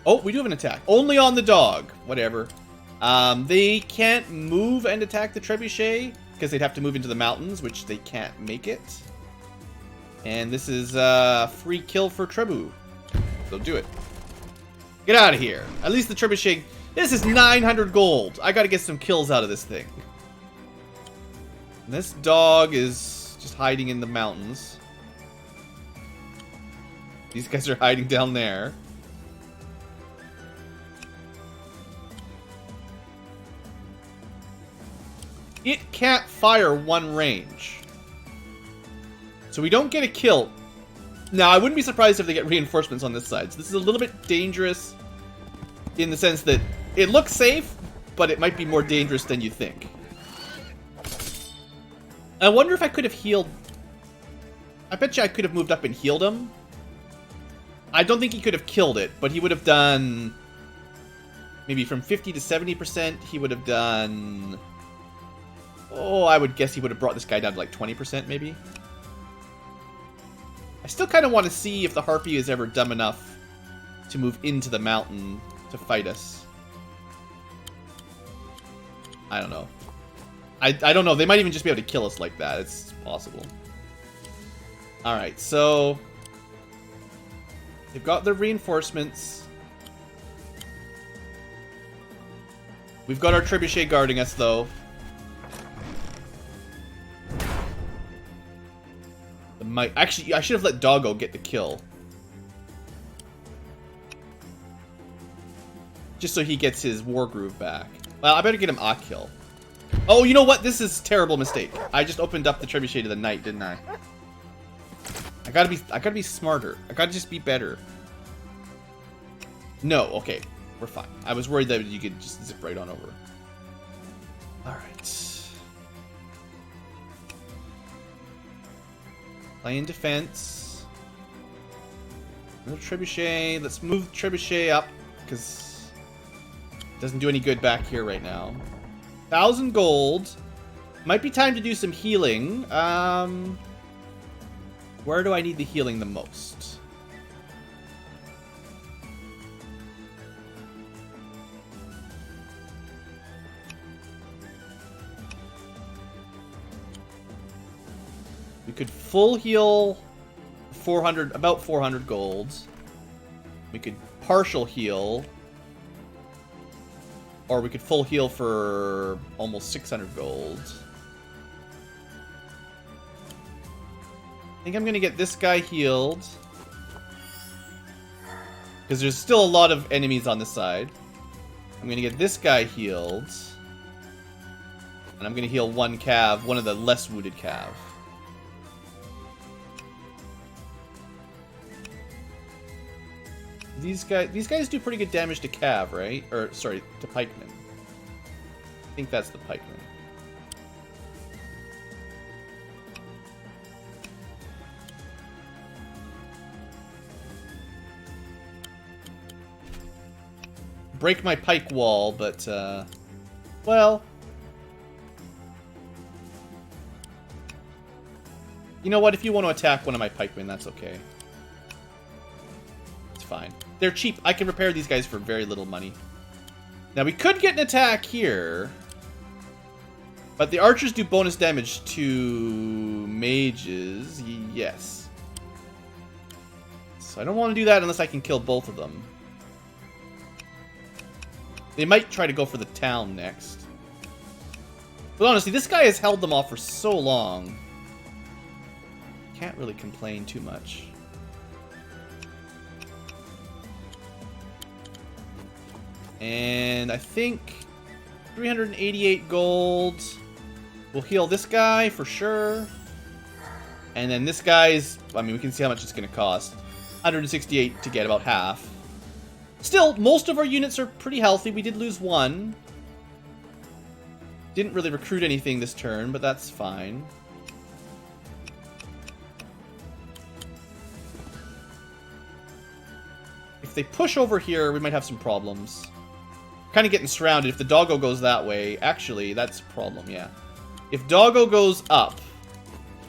Oh, we do have an attack. Only on the dog. Whatever. They can't move and attack the trebuchet because they'd have to move into the mountains, which they can't make it. And this is a free kill for Trebu. So do it. Get out of here. At least the trebuchet... This is 900 gold. I gotta get some kills out of this thing. And this dog is just hiding in the mountains. These guys are hiding down there. It can't fire one range. So we don't get a kill. Now, I wouldn't be surprised if they get reinforcements on this side. So this is a little bit dangerous in the sense that it looks safe, but it might be more dangerous than you think. I wonder if I could have healed... I bet you I could have moved up and healed him. I don't think he could have killed it, but he would have done... Maybe from 50 to 70%, he would have done... Oh, I would guess he would have brought this guy down to like 20% maybe. I still kind of want to see if the Harpy is ever dumb enough to move into the mountain to fight us. I don't know. I don't know. They might even just be able to kill us like that. It's possible. Alright, so... They've got their reinforcements. We've got our trebuchet guarding us, though. Actually, I should have let Doggo get the kill. Just so he gets his Wargroove back. Well, I better get him a kill. Oh, you know what? This is a terrible mistake. I just opened up the trebuchet to the knight, didn't I? I gotta be smarter. I gotta just be better. No, okay. We're fine. I was worried that you could just zip right on over. Alright. Playing defense. Another trebuchet. Let's move the trebuchet up, because it doesn't do any good back here right now. 1,000 gold. Might be time to do some healing. Where do I need the healing the most? We could full heal 400, about 400 gold. We could partial heal. Or we could full heal for almost 600 gold. I think I'm going to get this guy healed. Because there's still a lot of enemies on this side. I'm going to get this guy healed. And I'm going to heal one cav, one of the less wounded cav. These guys do pretty good damage to cav, right? Or, sorry, to pikemen. I think that's the pikeman. Break my pike wall, but, well... You know what? If you want to attack one of my pikemen, that's okay. It's fine. They're cheap. I can repair these guys for very little money. Now, we could get an attack here. But the archers do bonus damage to mages. Yes. So I don't want to do that unless I can kill both of them. They might try to go for the town next. But honestly, this guy has held them off for so long. Can't really complain too much. And I think 388 gold will heal this guy for sure. And then this guy's, I mean, we can see how much it's going to cost. 168 to get about half. Still, most of our units are pretty healthy. We did lose one. Didn't really recruit anything this turn, but that's fine. If they push over here, we might have some problems. Kind of getting surrounded. If the doggo goes that way, actually, that's a problem, yeah. If doggo goes up,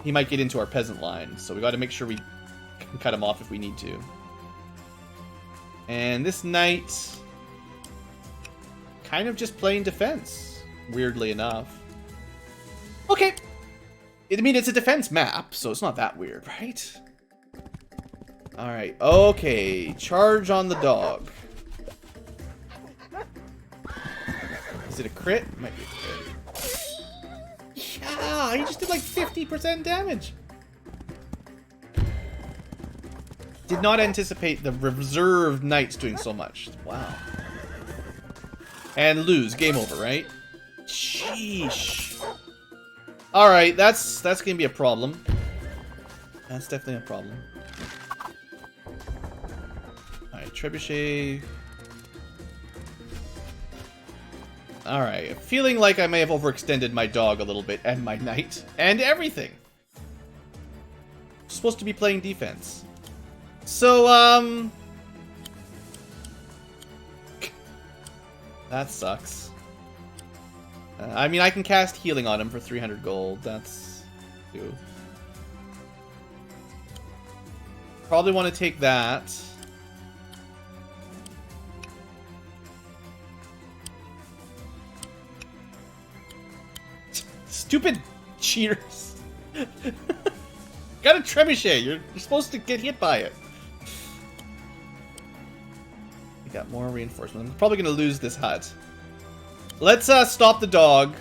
he might get into our peasant line. So we got to make sure we can cut him off if we need to. And this knight, kind of just playing defense, weirdly enough. Okay. I mean, it's a defense map, so it's not that weird, right? Alright, okay. Charge on the dog. Is it a crit? It might be a crit. Yeah, he just did like 50% damage. Did not anticipate the reserved knights doing so much. Wow. And lose. Game over, right? Sheesh. Alright, that's gonna be a problem. That's definitely a problem. Alright, trebuchet. Alright, feeling like I may have overextended my dog a little bit, and my knight, and everything. Supposed to be playing defense. So, that sucks. I mean, I can cast healing on him for 300 gold. That's... Ew. Probably want to take that. Stupid cheaters. Got a trebuchet. You're supposed to get hit by it. We got more reinforcement. I'm probably going to lose this hut. Let's stop the dog.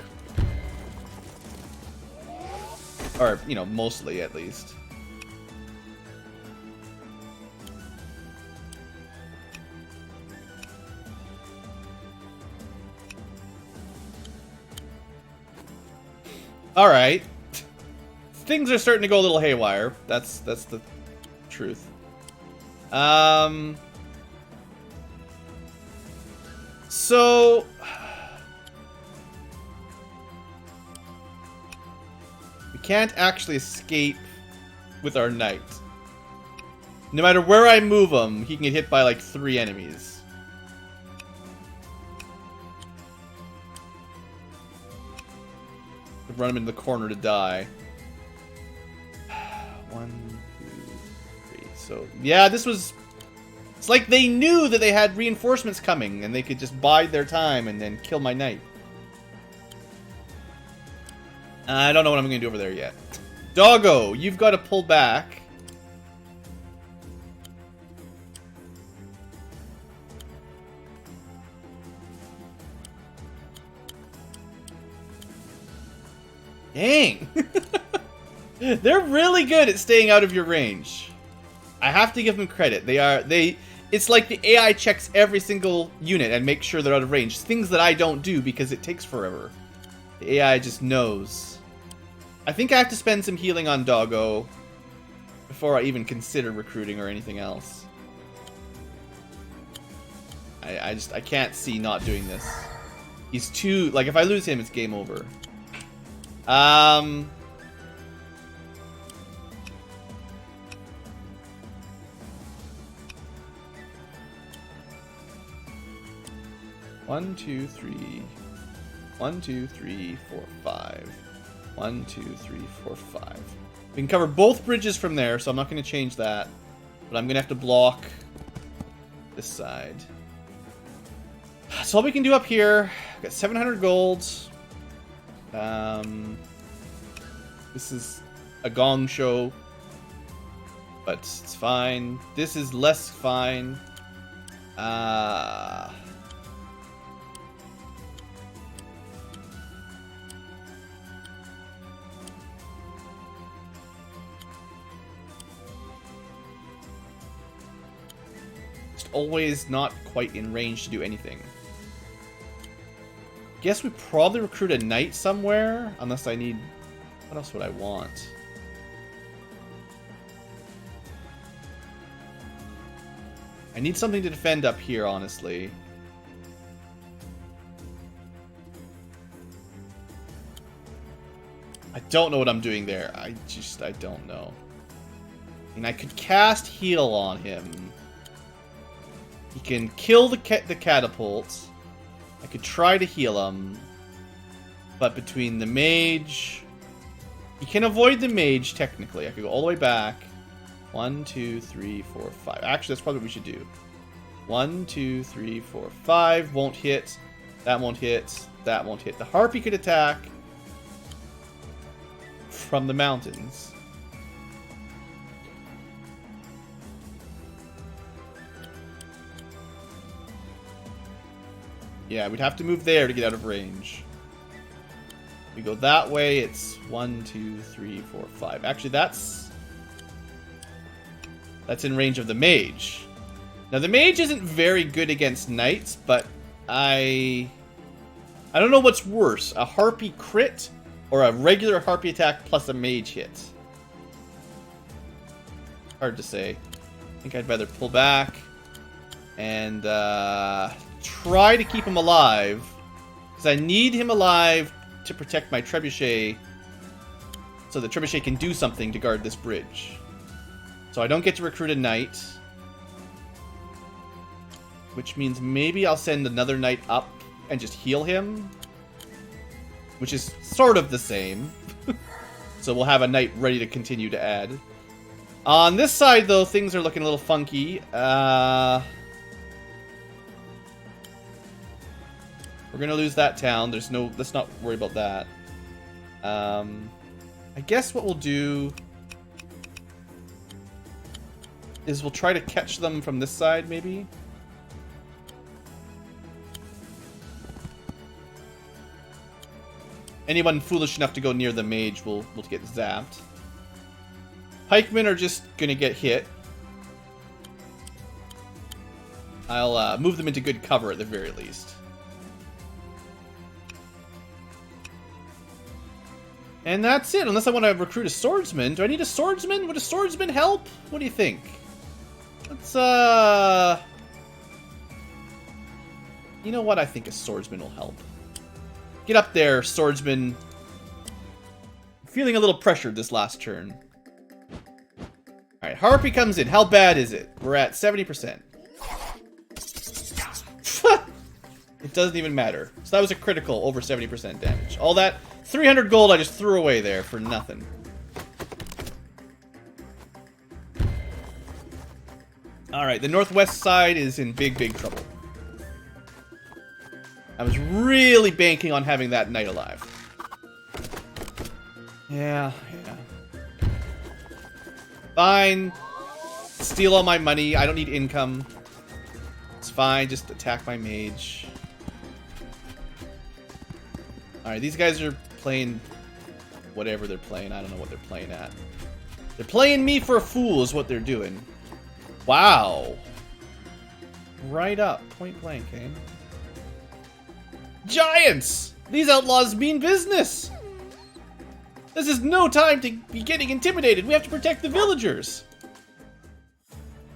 Or, you know, mostly at least. Alright. Things are starting to go a little haywire. That's the truth. So... we can't actually escape with our knight. No matter where I move him, he can get hit by like 3 enemies. Run him into the corner to die. 1, 2, 3. So, yeah, this was... It's like they knew that they had reinforcements coming, and they could just bide their time and then kill my knight. I don't know what I'm going to do over there yet. Doggo, you've got to pull back. Dang! They're really good at staying out of your range. I have to give them credit. It's like the AI checks every single unit and makes sure they're out of range. Things that I don't do because it takes forever. The AI just knows. I think I have to spend some healing on Doggo before I even consider recruiting or anything else. I can't see not doing this. He's too... Like, if I lose him, it's game over. 1, 2, 3. 1, 2, 3, 4, 5. 1, 2, 3, 4, 5. We can cover both bridges from there, so I'm not going to change that. But I'm going to have to block this side. So all we can do up here, I've got 700 gold. This is a gong show, but it's fine. This is less fine. Just always not quite in range to do anything. Guess we probably recruit a knight somewhere, unless I need... What else would I want? I need something to defend up here, honestly. I don't know what I'm doing there. I don't know. I mean, I could cast heal on him. He can kill the catapult. I could try to heal him. But between the mage... You can avoid the mage, technically. I could go all the way back. 1, 2, 3, 4, 5. Actually, that's probably what we should do. 1, 2, 3, 4, 5. Won't hit. That won't hit. That won't hit. The harpy could attack from the mountains. Yeah, we'd have to move there to get out of range. We go that way, it's 1, 2, 3, 4, 5. Actually, that's in range of the mage. Now, the mage isn't very good against knights, but I don't know what's worse, a harpy crit or a regular harpy attack plus a mage hit. Hard to say. I think I'd rather pull back and try to keep him alive, because I need him alive to protect my trebuchet, so the trebuchet can do something to guard this bridge. So I don't get to recruit a knight, which means maybe I'll send another knight up and just heal him, which is sort of the same. So we'll have a knight ready to continue to add. On this side, though, things are looking a little funky. We're gonna lose that town. Let's not worry about that. I guess what we'll do is we'll try to catch them from this side, maybe. Anyone foolish enough to go near the mage will get zapped. Pikemen are just gonna get hit. I'll move them into good cover at the very least. And that's it, unless I want to recruit a swordsman. Do I need a swordsman? Would a swordsman help? What do you think? Let's, You know what? I think a swordsman will help. Get up there, swordsman. I'm feeling a little pressured this last turn. Alright, Harpy comes in. How bad is it? We're at 70%. It doesn't even matter. So that was a critical, over 70% damage. All that 300 gold I just threw away there for nothing. Alright, the northwest side is in big, big trouble. I was really banking on having that knight alive. Yeah. Fine. Steal all my money. I don't need income. It's fine. Just attack my mage. Alright, these guys are playing whatever they're playing. I don't know what they're playing at. They're playing me for a fool is what they're doing. Wow. right up. Point blank, eh? Giants! These outlaws mean business! This is no time to be getting intimidated. We have to protect the villagers.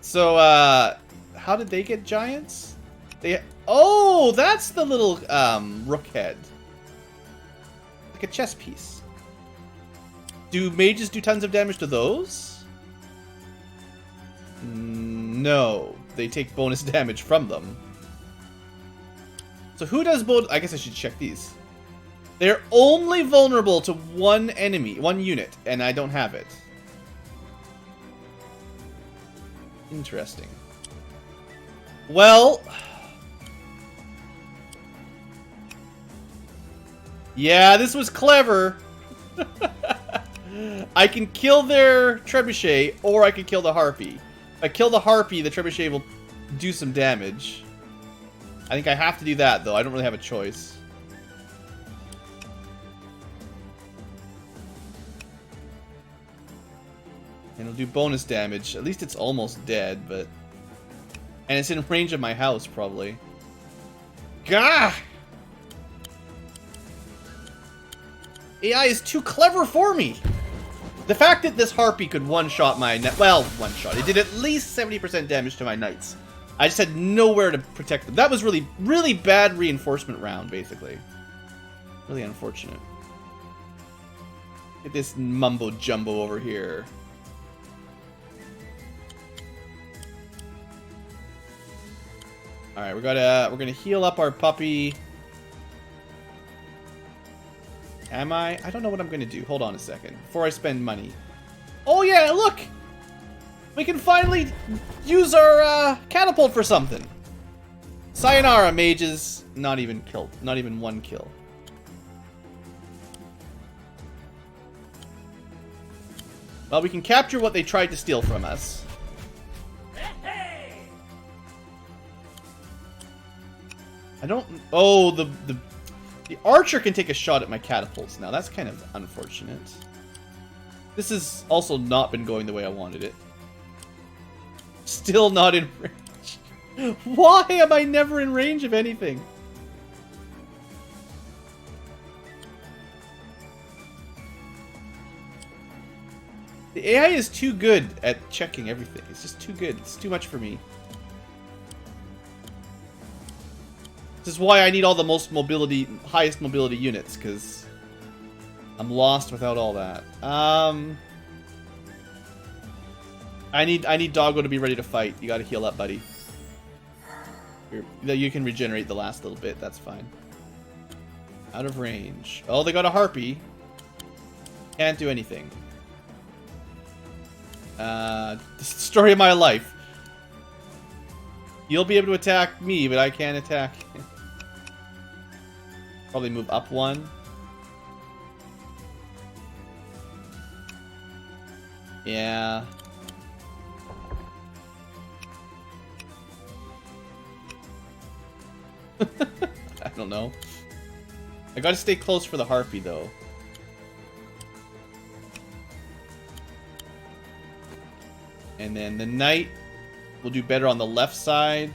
So, how did they get giants? Oh, that's the little, rook head. Like a chess piece. Do mages do tons of damage to those? No. They take bonus damage from them. So who does both? I guess I should check these. They're only vulnerable to one enemy, one unit, and I don't have it. Interesting. Well... yeah, this was clever. I can kill their trebuchet, or I can kill the harpy. If I kill the harpy, the trebuchet will do some damage. I think I have to do that, though. I don't really have a choice. And it'll do bonus damage. At least it's almost dead, but... and it's in range of my house, probably. Gah! AI is too clever for me! The fact that this harpy could one-shot my... well, one-shot. It did at least 70% damage to my knights. I just had nowhere to protect them. That was really, really bad reinforcement round, basically. Really unfortunate. Get this mumbo-jumbo over here. Alright, we're gonna heal up our puppy. Am I? I don't know what I'm gonna do. Hold on a second. Before I spend money. Oh yeah, look! We can finally use our catapult for something. Sayonara, mages. Not even killed. Not even one kill. Well, we can capture what they tried to steal from us. I don't... oh, the archer can take a shot at my catapults now. That's kind of unfortunate. This has also not been going the way I wanted it. Still not in range. Why am I never in range of anything? The AI is too good at checking everything. It's just too good. It's too much for me. This is why I need all the most mobility, highest mobility units, because I'm lost without all that. I need Doggo to be ready to fight. You gotta heal up, buddy. You can regenerate the last little bit, that's fine. Out of range. Oh, they got a harpy. Can't do anything. This is the story of my life. You'll be able to attack me, but I can't attack you. Probably move up one. Yeah. I don't know. I gotta stay close for the harpy, though. And then the knight will do better on the left side.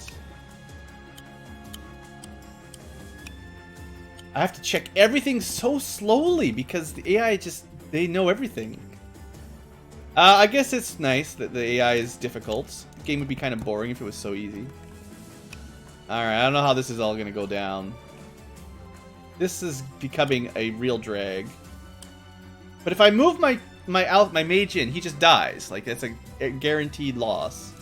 I have to check everything so slowly because the AI just... they know everything. I guess it's nice that the AI is difficult. The game would be kind of boring if it was so easy. Alright, I don't know how this is all going to go down. This is becoming a real drag. But if I move my mage in, he just dies. Like, that's a guaranteed loss.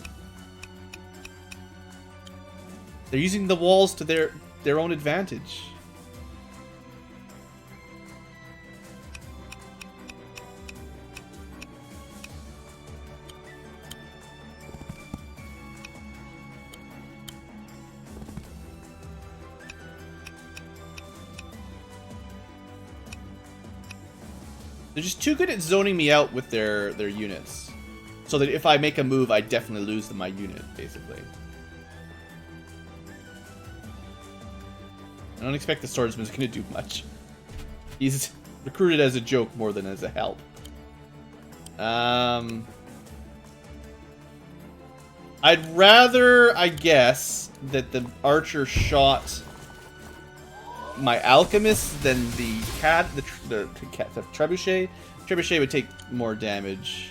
They're using the walls to their own advantage. They're just too good at zoning me out with their units. So that if I make a move, I definitely lose my unit, basically. I don't expect the swordsman's going to do much. He's recruited as a joke more than as a help. I'd rather, I guess, that the archer shot my alchemist than the trebuchet. Trebuchet would take more damage.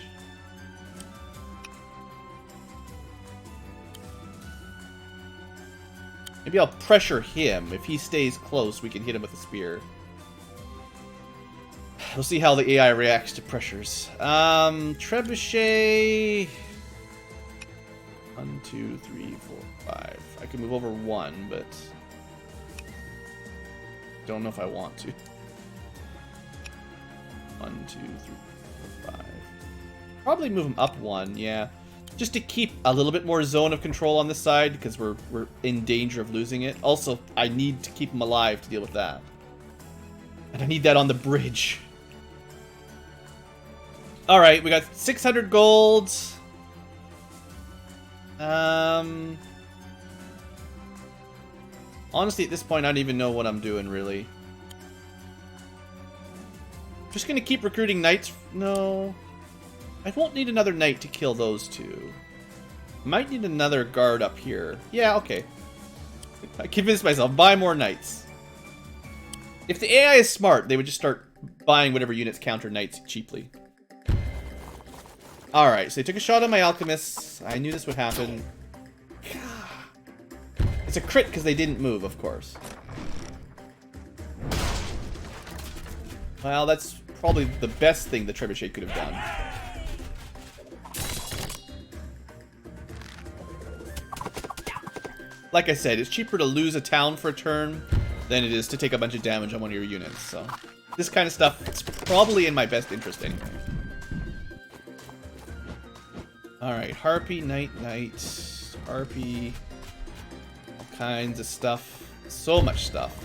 Maybe I'll pressure him. If he stays close, we can hit him with a spear. We'll see how the AI reacts to pressures. Trebuchet. 1, 2, 3, 4, 5. I can move over 1, but don't know if I want to. 1, 2, 3, 4, 5. Probably move him up 1, yeah. Just to keep a little bit more zone of control on this side, because we're in danger of losing it. Also, I need to keep him alive to deal with that. And I need that on the bridge. Alright, we got 600 gold. Honestly, at this point, I don't even know what I'm doing, really. Just gonna keep recruiting knights. No. I won't need another knight to kill those two. Might need another guard up here. Yeah, okay. I convinced myself. Buy more knights. If the AI is smart, they would just start buying whatever units counter knights cheaply. Alright, so they took a shot at my alchemists. I knew this would happen. It's a crit because they didn't move, of course. Well, that's probably the best thing the trebuchet could have done. Like I said, it's cheaper to lose a town for a turn than it is to take a bunch of damage on one of your units, so this kind of stuff is probably in my best interest anyway. Alright, Harpy, Knight, Harpy, all kinds of stuff. So much stuff.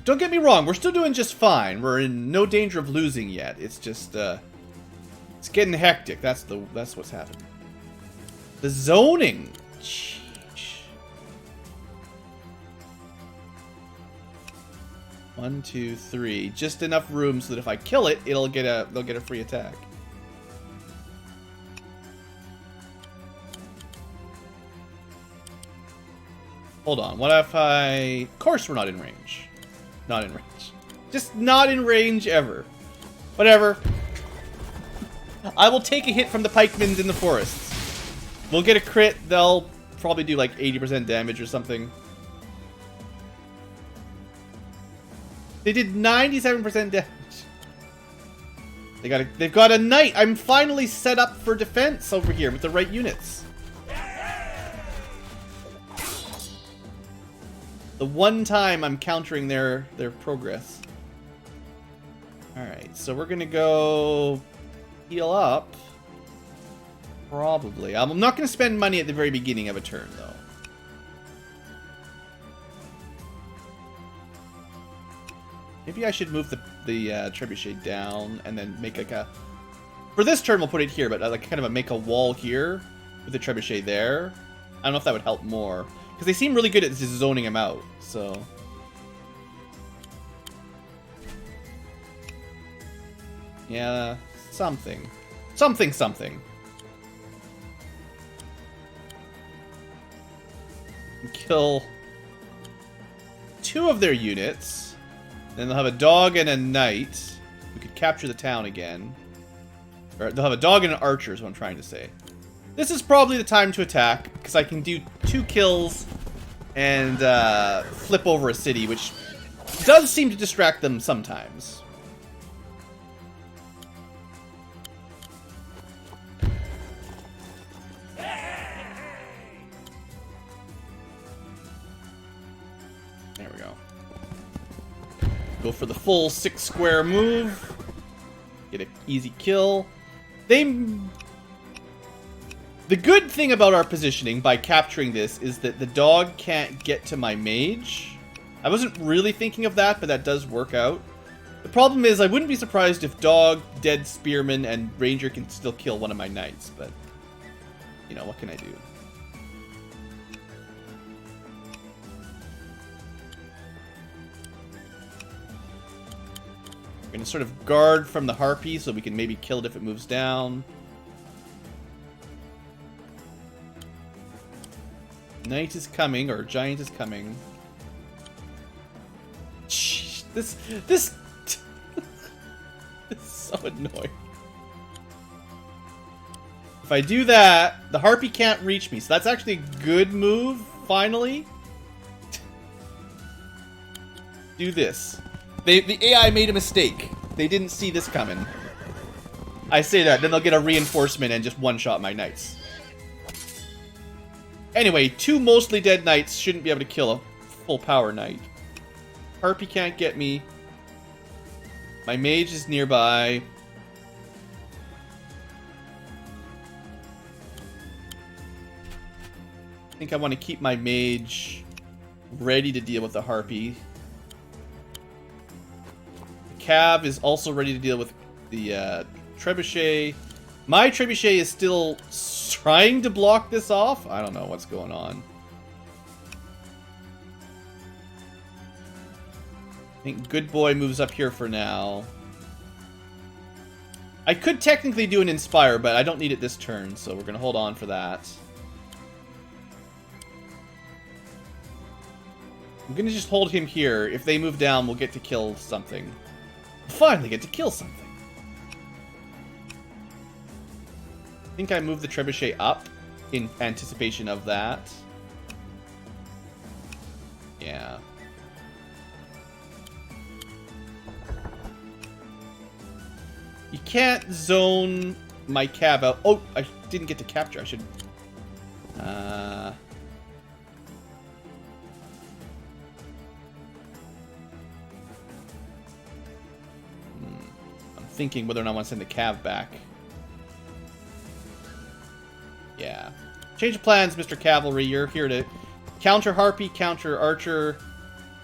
Don't get me wrong, we're still doing just fine. We're in no danger of losing yet. It's just, it's getting hectic. That's what's happening. The zoning. Jeez. One, two, three. Just enough room so that if I kill it, they'll get a free attack. Hold on. What if I? Of course, we're not in range. Not in range. Just not in range ever. Whatever. I will take a hit from the pikemans in the forests. We'll get a crit. They'll probably do like 80% damage or something. They did 97% damage. They've got a knight. I'm finally set up for defense over here with the right units. The one time I'm countering their progress. Alright, so we're gonna go heal up. Probably. I'm not gonna spend money at the very beginning of a turn, though. Maybe I should move the trebuchet down and then make like a... For this turn, we'll put it here, but like kind of make a wall here with the trebuchet there. I don't know if that would help more. Because they seem really good at just zoning him out, so... Yeah, something. Something. Kill 2 of their units. Then they'll have a dog and a knight. We could capture the town again. Or they'll have a dog and an archer is what I'm trying to say. This is probably the time to attack, because I can do 2 kills and flip over a city, which does seem to distract them sometimes. There we go. Go for the full 6 square move. Get an easy kill. The good thing about our positioning by capturing this is that the dog can't get to my mage. I wasn't really thinking of that, but that does work out. The problem is I wouldn't be surprised if dog, dead spearman, and ranger can still kill one of my knights, but you know, what can I do? We're going to sort of guard from the harpy so we can maybe kill it if it moves down. Knight is coming, or giant is coming. Jeez, this is so annoying. If I do that, the harpy can't reach me, so that's actually a good move, finally. Do this. The AI made a mistake. They didn't see this coming. I say that, then they'll get a reinforcement and just one-shot my knights. Anyway, 2 mostly dead knights shouldn't be able to kill a full power knight. Harpy can't get me. My mage is nearby. I think I want to keep my mage ready to deal with the harpy. The cav is also ready to deal with the trebuchet. My trebuchet is still trying to block this off. I don't know what's going on. I think Good Boy moves up here for now. I could technically do an Inspire, but I don't need it this turn, so we're going to hold on for that. I'm going to just hold him here. If they move down, we'll get to kill something. We'll finally get to kill something. I think I moved the trebuchet up in anticipation of that. Yeah. You can't zone my cav out. Oh, I didn't get to capture. I should... I'm thinking whether or not I want to send the cav back. Yeah. Change of plans, Mr. Cavalry. You're here to counter Harpy, counter Archer.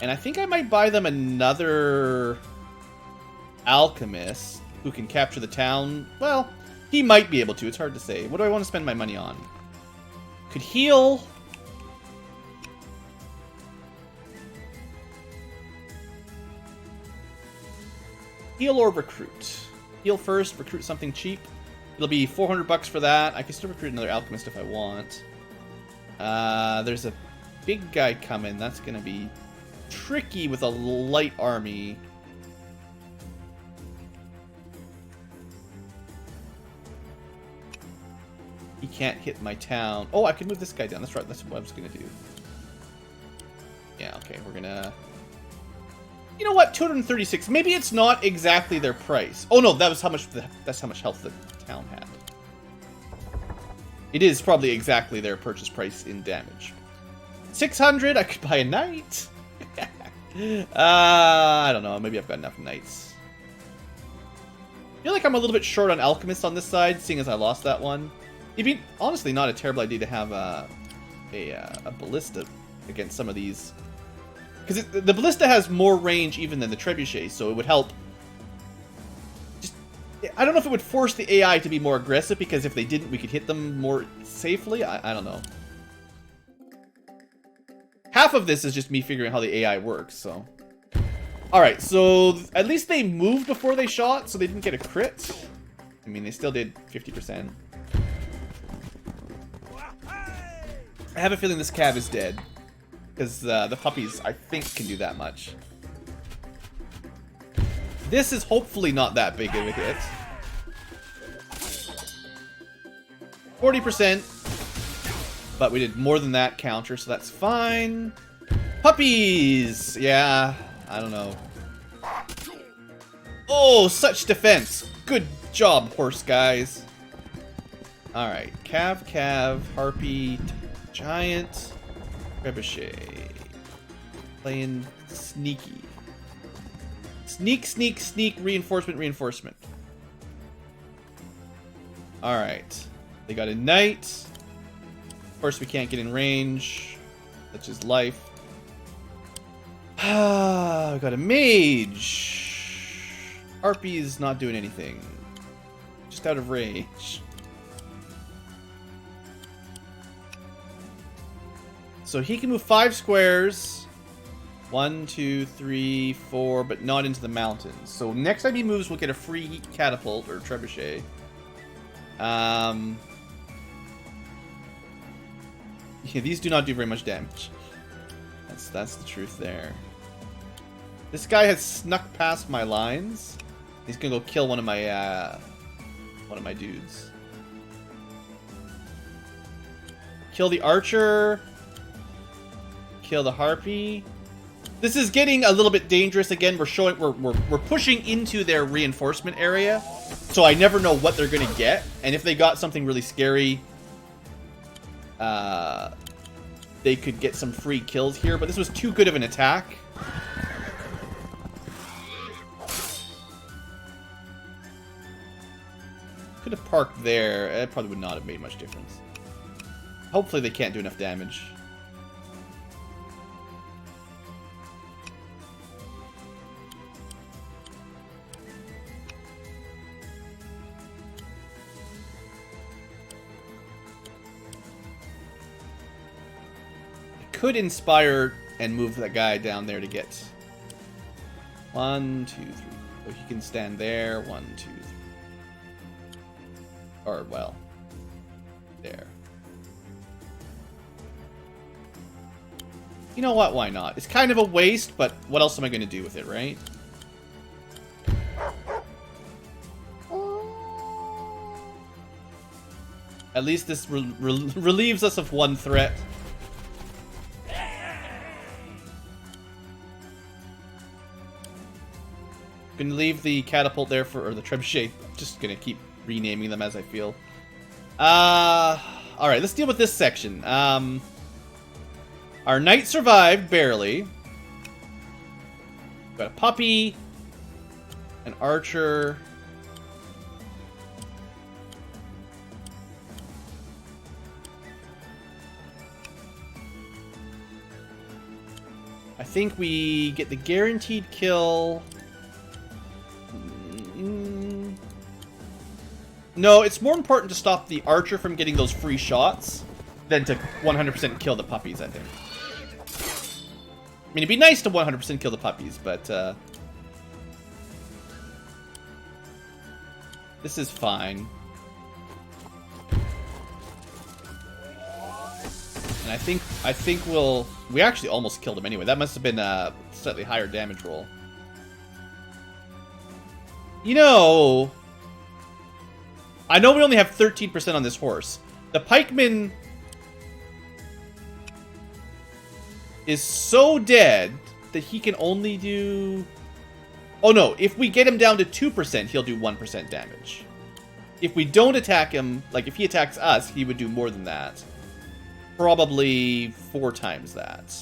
And I think I might buy them another Alchemist who can capture the town. Well, he might be able to. It's hard to say. What do I want to spend my money on? Could heal. Heal or recruit. Heal first, recruit something cheap. It'll be 400 bucks for that. I can still recruit another Alchemist if I want. There's a big guy coming. That's going to be tricky with a light army. He can't hit my town. Oh, I can move this guy down. That's right. That's what I was going to do. Yeah, okay. We're going to... You know what? 236. Maybe it's not exactly their price. Oh no, that was how much. That's how much health the town had. It is probably exactly their purchase price in damage. 600. I could buy a knight. I don't know. Maybe I've got enough knights. I feel like I'm a little bit short on alchemists on this side, seeing as I lost that one. It'd be honestly not a terrible idea to have a ballista against some of these. Because the ballista has more range even than the trebuchet, so it would help. Just, I don't know if it would force the AI to be more aggressive, because if they didn't, we could hit them more safely. I don't know. Half of this is just me figuring out how the AI works, so. Alright, so at least they moved before they shot, so they didn't get a crit. I mean, they still did 50%. I have a feeling this cav is dead. Because the puppies, I think, can do that much. This is hopefully not that big of a hit. 40%. But we did more than that counter, so that's fine. Puppies! Yeah, I don't know. Oh, such defense! Good job, horse guys. Alright, cav, harpy, giant... Trebuchet. Playing sneaky. Sneak, reinforcement. Alright. They got a knight. Of course, we can't get in range. That's just life. We got a mage. Harpy's not doing anything. Just out of range. So he can move 5 squares. 1, 2, 3, 4, but not into the mountains. So next time he moves, we'll get a free catapult or trebuchet. Yeah, these do not do very much damage. That's the truth there. This guy has snuck past my lines. He's gonna go kill one of my dudes. Kill the archer. Kill the harpy. This is getting a little bit dangerous again. We're pushing into their reinforcement area, so I never know what they're gonna get. And if they got something really scary, they could get some free kills here. But this was too good of an attack. Could have parked there. It probably would not have made much difference. Hopefully they can't do enough damage. Could inspire and move that guy down there to get 1, 2, 3. So he can stand there. 1, 2, 3. Or well, there. You know what? Why not? It's kind of a waste, but what else am I going to do with it, right? At least this relieves us of one threat. Gonna leave the catapult there for, or the trebuchet. Just gonna keep renaming them as I feel. Alright, let's deal with this section. Our knight survived, barely. Got a puppy. An archer. I think we get the guaranteed kill. No, it's more important to stop the archer from getting those free shots than to 100% kill the puppies, I think. I mean, it'd be nice to 100% kill the puppies, but this is fine. And I think we actually almost killed him anyway. That must have been a slightly higher damage roll. You know, I know we only have 13% on this horse. The pikeman is so dead that he can only do... Oh no, if we get him down to 2%, he'll do 1% damage. If we don't attack him, like if he attacks us, he would do more than that. Probably 4 times that.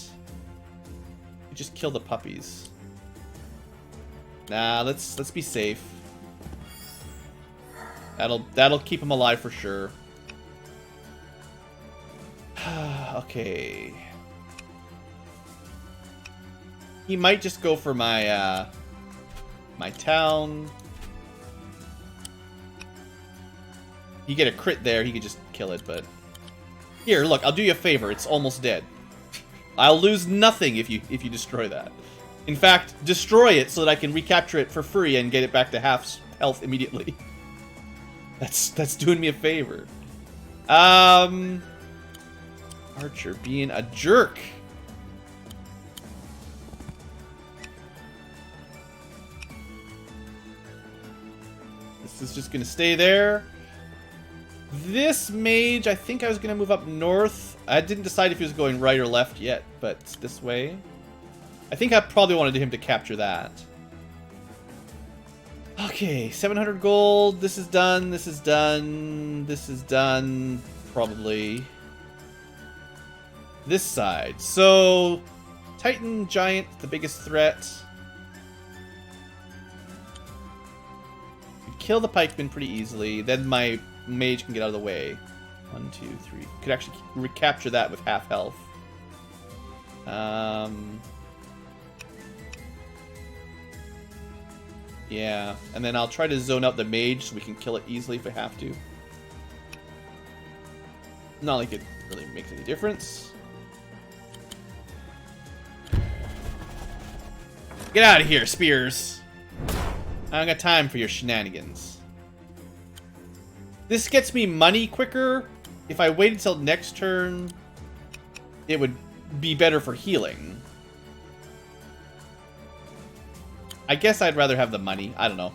Just kill the puppies. Nah, let's be safe. That'll keep him alive for sure. Okay. He might just go for my my town. You get a crit there, he could just kill it, but here, look, I'll do you a favor. It's almost dead. I'll lose nothing if you destroy that. In fact, destroy it so that I can recapture it for free and get it back to half health immediately. That's doing me a favor. Archer being a jerk. This is just gonna stay there. This mage, I think I was gonna move up north. I didn't decide if he was going right or left yet, but this way. I think I probably wanted him to capture that. Okay, 700 gold. This is done. This is done. This is done. Probably. This side. So, Titan Giant, the biggest threat. Could kill the pikeman pretty easily. Then my mage can get out of the way. 1, 2, 3. Could actually recapture that with half health. Yeah, and then I'll try to zone out the mage so we can kill it easily if I have to. Not like it really makes any difference. Get out of here, spears! I don't got time for your shenanigans. This gets me money quicker. If I wait until next turn, it would be better for healing. I guess I'd rather have the money. I don't know.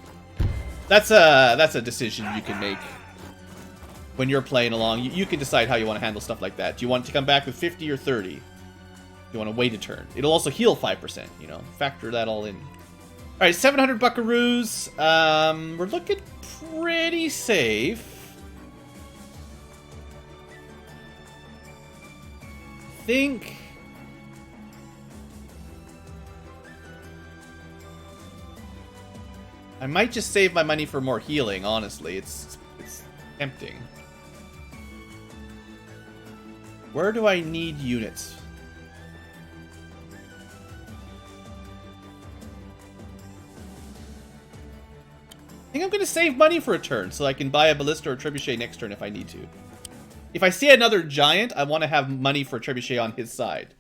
That's a decision you can make when you're playing along. You can decide how you want to handle stuff like that. Do you want it to come back with 50 or 30? Do you want to wait a turn? It'll also heal 5%, you know. Factor that all in. Alright, 700 buckaroos. We're looking pretty safe. I think... I might just save my money for more healing, honestly. It's tempting. Where do I need units? I think I'm going to save money for a turn so I can buy a ballista or a trebuchet next turn if I need to. If I see another giant, I want to have money for a trebuchet on his side.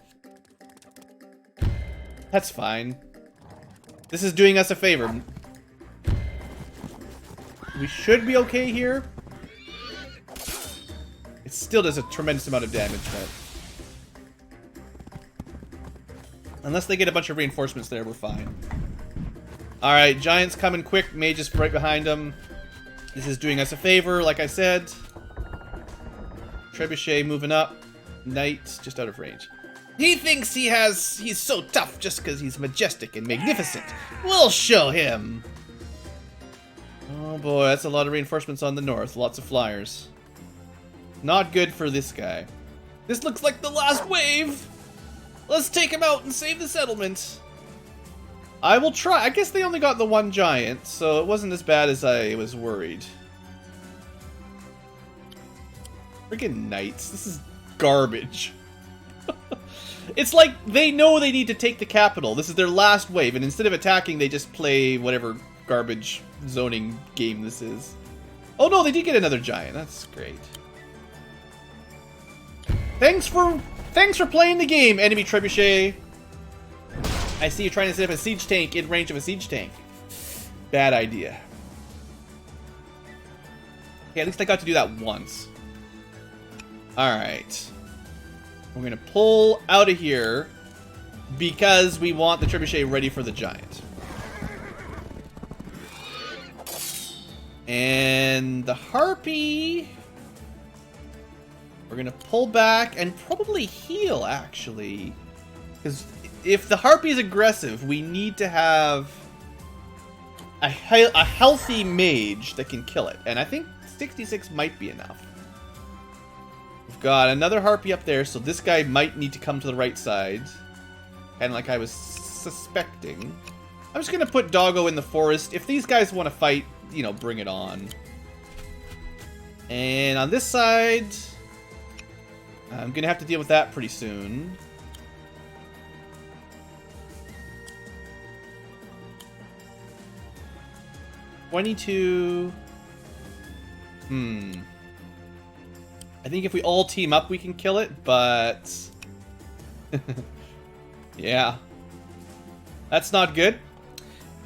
That's fine. This is doing us a favor. We should be okay here. It still does a tremendous amount of damage, but... unless they get a bunch of reinforcements there, we're fine. Alright, giants coming quick. Mage is right behind them. This is doing us a favor, like I said. Trebuchet moving up. Knight just out of range. He thinks he's so tough just because he's majestic and magnificent. We'll show him. Oh boy, that's a lot of reinforcements on the north. Lots of flyers. Not good for this guy. This looks like the last wave. Let's take him out and save the settlement. I will try. I guess they only got the one giant, so it wasn't as bad as I was worried. Freaking knights. This is garbage. It's like they know they need to take the capital. This is their last wave, and instead of attacking, they just play whatever garbage zoning game this is. Oh no, they did get another giant. That's great. Thanks for playing the game, enemy trebuchet. I see you trying to set up a siege tank in range of a siege tank. Bad idea. Okay, at least I got to do that once. Alright. We're going to pull out of here because we want the trebuchet ready for the giant. And the harpy... we're going to pull back and probably heal, actually. Because if the harpy is aggressive, we need to have a healthy mage that can kill it. And I think 66 might be enough. We've got another harpy up there, so this guy might need to come to the right side. Kind of like I was suspecting. I'm just going to put Doggo in the forest. If these guys want to fight, you know, bring it on. And on this side, I'm going to have to deal with that pretty soon. $22. I think if we all team up, we can kill it, but... yeah. That's not good.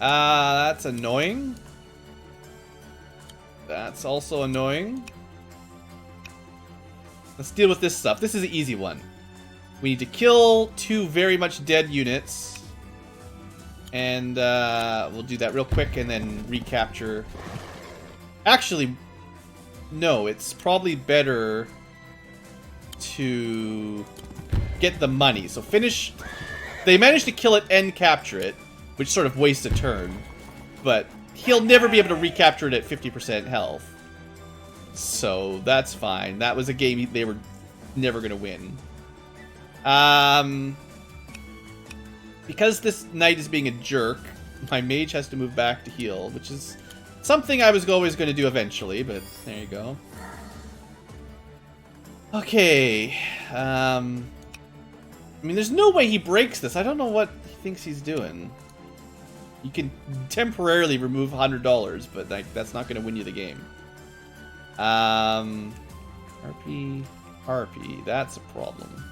That's annoying. That's also annoying. Let's deal with this stuff. This is an easy one. We need to kill 2 very much dead units. And we'll do that real quick and then recapture. Actually, no, it's probably better to get the money. So finish... they managed to kill it and capture it, which sort of wastes a turn. But he'll never be able to recapture it at 50% health. So that's fine. That was a game they were never going to win. Because this knight is being a jerk, my mage has to move back to heal, which is something I was always going to do eventually, but there you go. Okay. I mean, there's no way he breaks this. I don't know what he thinks he's doing. You can temporarily remove $100, but like, that's not going to win you the game. Harpy, that's a problem.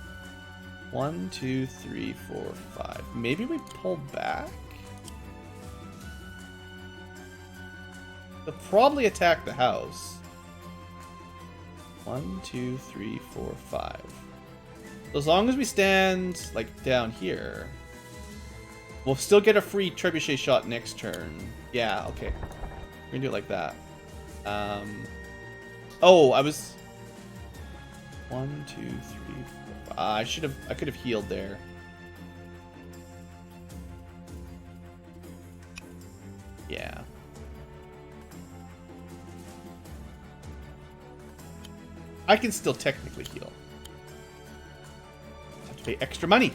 1, 2, 3, 4, 5. Maybe we pull back? They'll probably attack the house. 1, 2, 3, 4, 5. As long as we stand, like, down here, we'll still get a free trebuchet shot next turn. Yeah, okay. We're gonna do it like that. Oh, I was... 1, 2, 3, 4, 5. I could have healed there. Yeah. I can still technically heal. Have to pay extra money.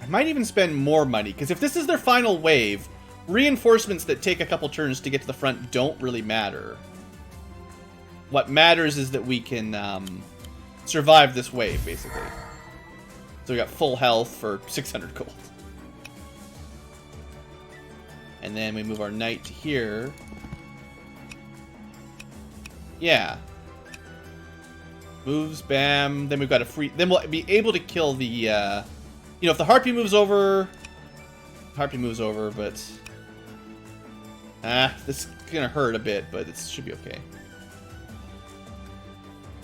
I might even spend more money, because if this is their final wave, reinforcements that take a couple turns to get to the front don't really matter. What matters is that we can survive this wave, basically. So we got full health for 600 gold. And then we move our knight to here. Yeah. Moves, bam. Then we've got a free... Then we'll be able to kill the... you know, if the harpy moves over... Harpy moves over, but... this is gonna hurt a bit, but it should be okay.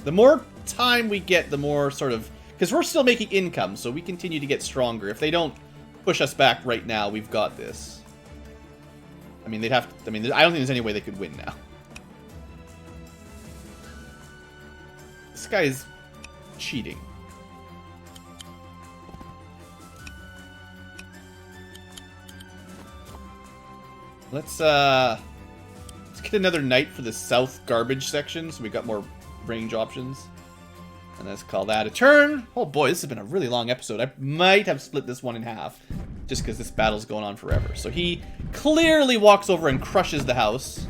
The more time we get, the more sort of... Because we're still making income, so we continue to get stronger. If they don't push us back right now, we've got this. I mean, they'd have to... I mean, I don't think there's any way they could win now. This guy is cheating. Let's get another knight for the south garbage section, so we got more range options. And let's call that a turn. Oh boy, this has been a really long episode. I might have split this one in half, just because this battle's going on forever. So he clearly walks over and crushes the house.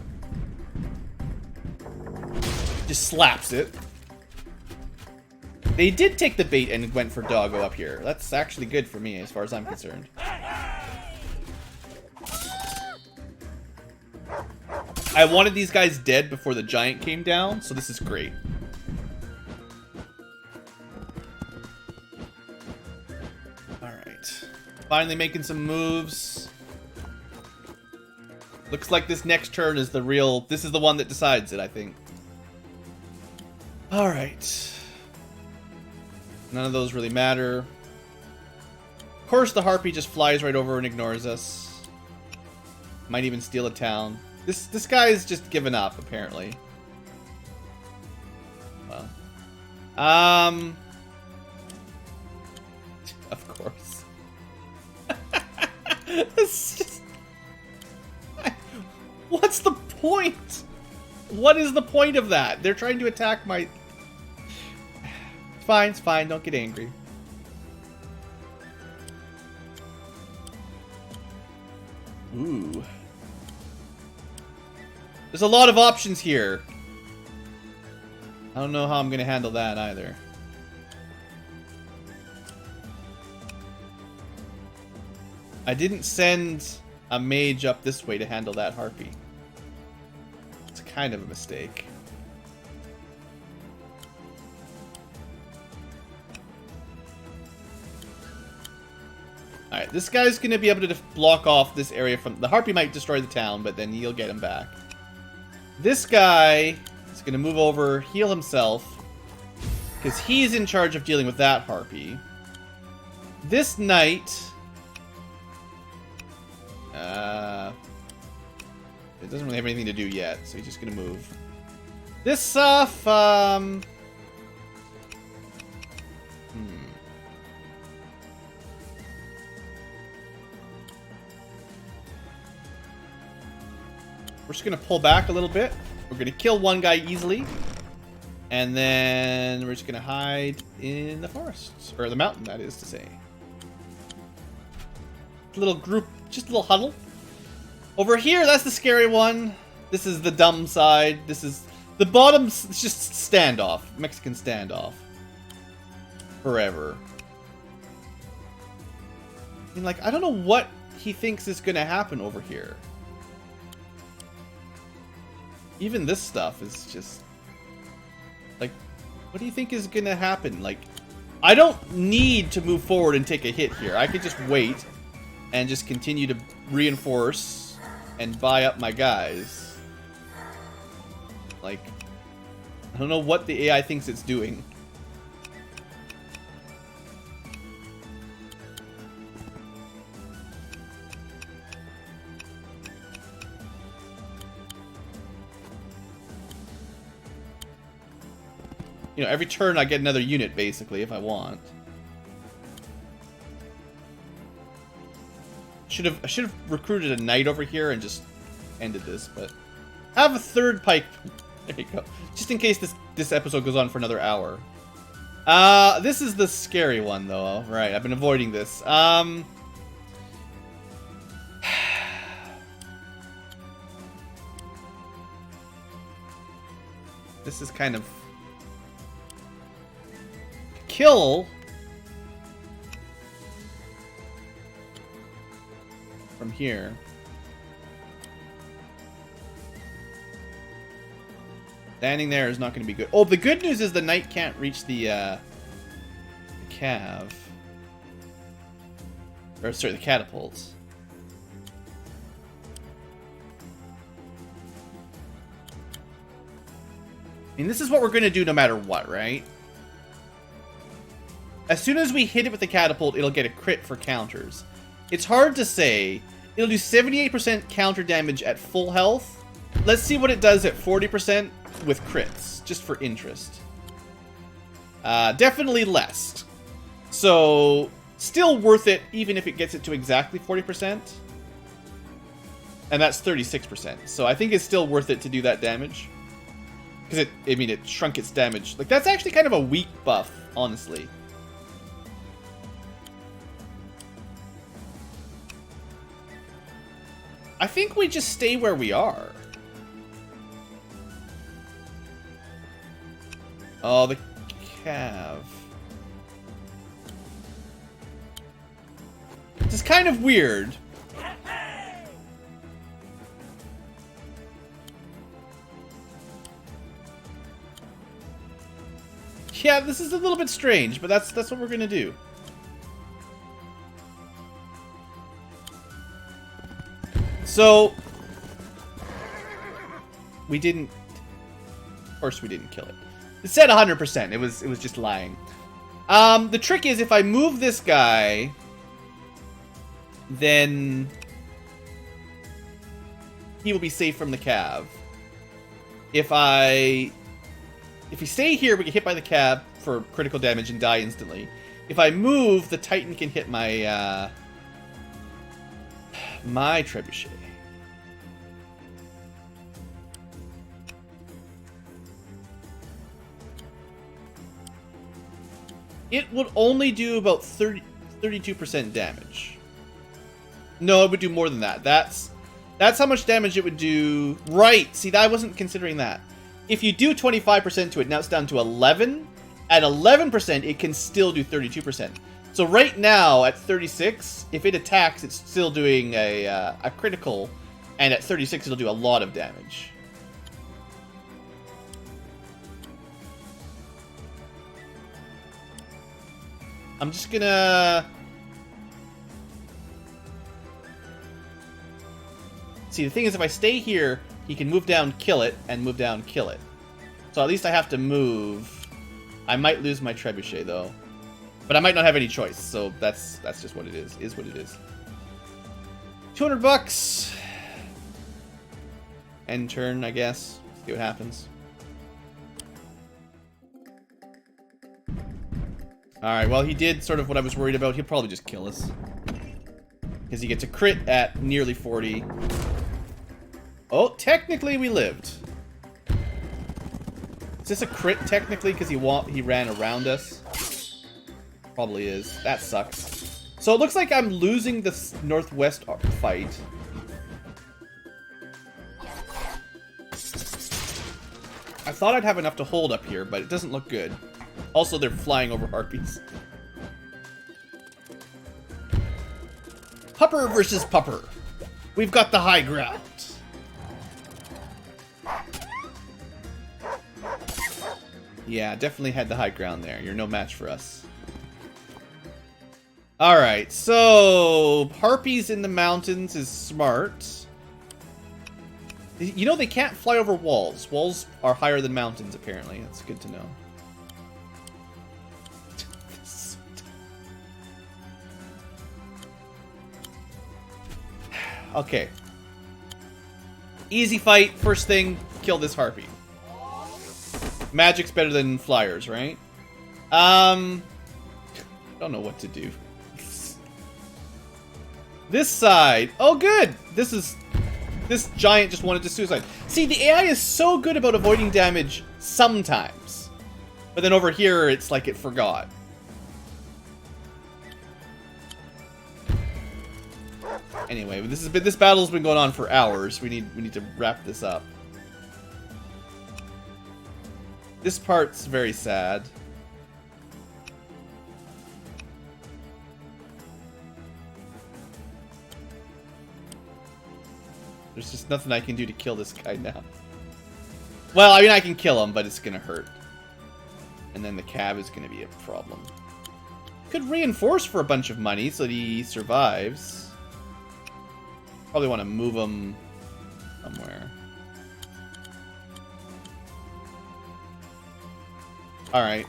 Just slaps it. They did take the bait and went for doggo up here. That's actually good for me, as far as I'm concerned. I wanted these guys dead before the giant came down, so this is great. Alright. Finally making some moves. Looks like this next turn is the real... This is the one that decides it, I think. Alright. None of those really matter. Of course, the harpy just flies right over and ignores us. Might even steal a town. This guy's just given up, apparently. Well. Of course. It's just... What's the point? What is the point of that? They're trying to attack my... It's fine, it's fine. Don't get angry. Ooh. There's a lot of options here. I don't know how I'm going to handle that either. I didn't send a mage up this way to handle that harpy. It's kind of a mistake. Alright, this guy's going to be able to block off this area from... The harpy might destroy the town, but then he'll get him back. This guy is going to move over, heal himself, because he's in charge of dealing with that harpy. This knight... it doesn't really have anything to do yet, so he's just going to move. This stuff, we're just going to pull back a little bit. We're going to kill one guy easily. And then we're just going to hide in the forest. Or the mountain, that is to say. Little group, just a little huddle. Over here, that's the scary one. This is the dumb side. This is... The bottom's just standoff. Mexican standoff. Forever. I mean, like, I don't know what he thinks is going to happen over here. Even this stuff is just... Like, what do you think is going to happen? Like, I don't need to move forward and take a hit here. I could just wait and just continue to reinforce and buy up my guys. Like, I don't know what the AI thinks it's doing. You know, every turn I get another unit, basically, if I want. I should have recruited a knight over here and just ended this, but I have a third pike. There you go. Just in case this episode goes on for another hour. This is the scary one, though. Right, I've been avoiding this. This is kind of... Kill... From here. Standing there is not going to be good. Oh, the good news is the knight can't reach the cav. Or, sorry, the catapults. I mean, this is what we're going to do no matter what, right? As soon as we hit it with the catapult, it'll get a crit for counters. It's hard to say. It'll do 78% counter damage at full health. Let's see what it does at 40% with crits, just for interest. Definitely less. So, still worth it, even if it gets it to exactly 40%. And that's 36%. So I think it's still worth it to do that damage. Because it shrunk its damage. Like, that's actually kind of a weak buff, honestly. I think we just stay where we are. Oh, the cav. This is kind of weird. Yeah, this is a little bit strange, but that's what we're gonna do. So we didn't. Of course, we didn't kill it. It said 100%. It was just lying. The trick is if I move this guy, then he will be safe from the cav. If we stay here, we get hit by the cav for critical damage and die instantly. If I move, the Titan can hit my my trebuchet. It would only do about 32% damage. No, it would do more than that. That's how much damage it would do. Right. See, I wasn't considering that. If you do 25% to it, now it's down to 11. At 11%, it can still do 32%. So right now, at 36, if it attacks, it's still doing a critical. And at 36, it'll do a lot of damage. I'm just gonna... See, the thing is, if I stay here, he can move down, kill it, and move down, kill it. So at least I have to move. I might lose my trebuchet, though. But I might not have any choice, so that's just what it is what it is. 200 bucks. End turn, I guess. See what happens. Alright, well, he did sort of what I was worried about. He'll probably just kill us. Because he gets a crit at nearly 40. Oh, technically we lived. Is this a crit, technically, because he ran around us? Probably is. That sucks. So it looks like I'm losing this northwest fight. I thought I'd have enough to hold up here, but it doesn't look good. Also, they're flying over harpies. Pupper versus Pupper. We've got the high ground. Yeah, definitely had the high ground there. You're no match for us. Alright, so... Harpies in the mountains is smart. You know, they can't fly over walls. Walls are higher than mountains, apparently. That's good to know. Okay. Easy fight. First thing, kill this harpy. Magic's better than flyers, right? I don't know what to do. This side. Oh, good. This giant just wanted to suicide. See, the AI is so good about avoiding damage sometimes. But then over here, it's like it forgot. Anyway, this battle's been going on for hours. We need to wrap this up. This part's very sad. There's just nothing I can do to kill this guy now. Well, I mean, I can kill him, but it's gonna hurt. And then the cab is gonna be a problem. Could reinforce for a bunch of money so that he survives. Probably want to move him somewhere. Alright.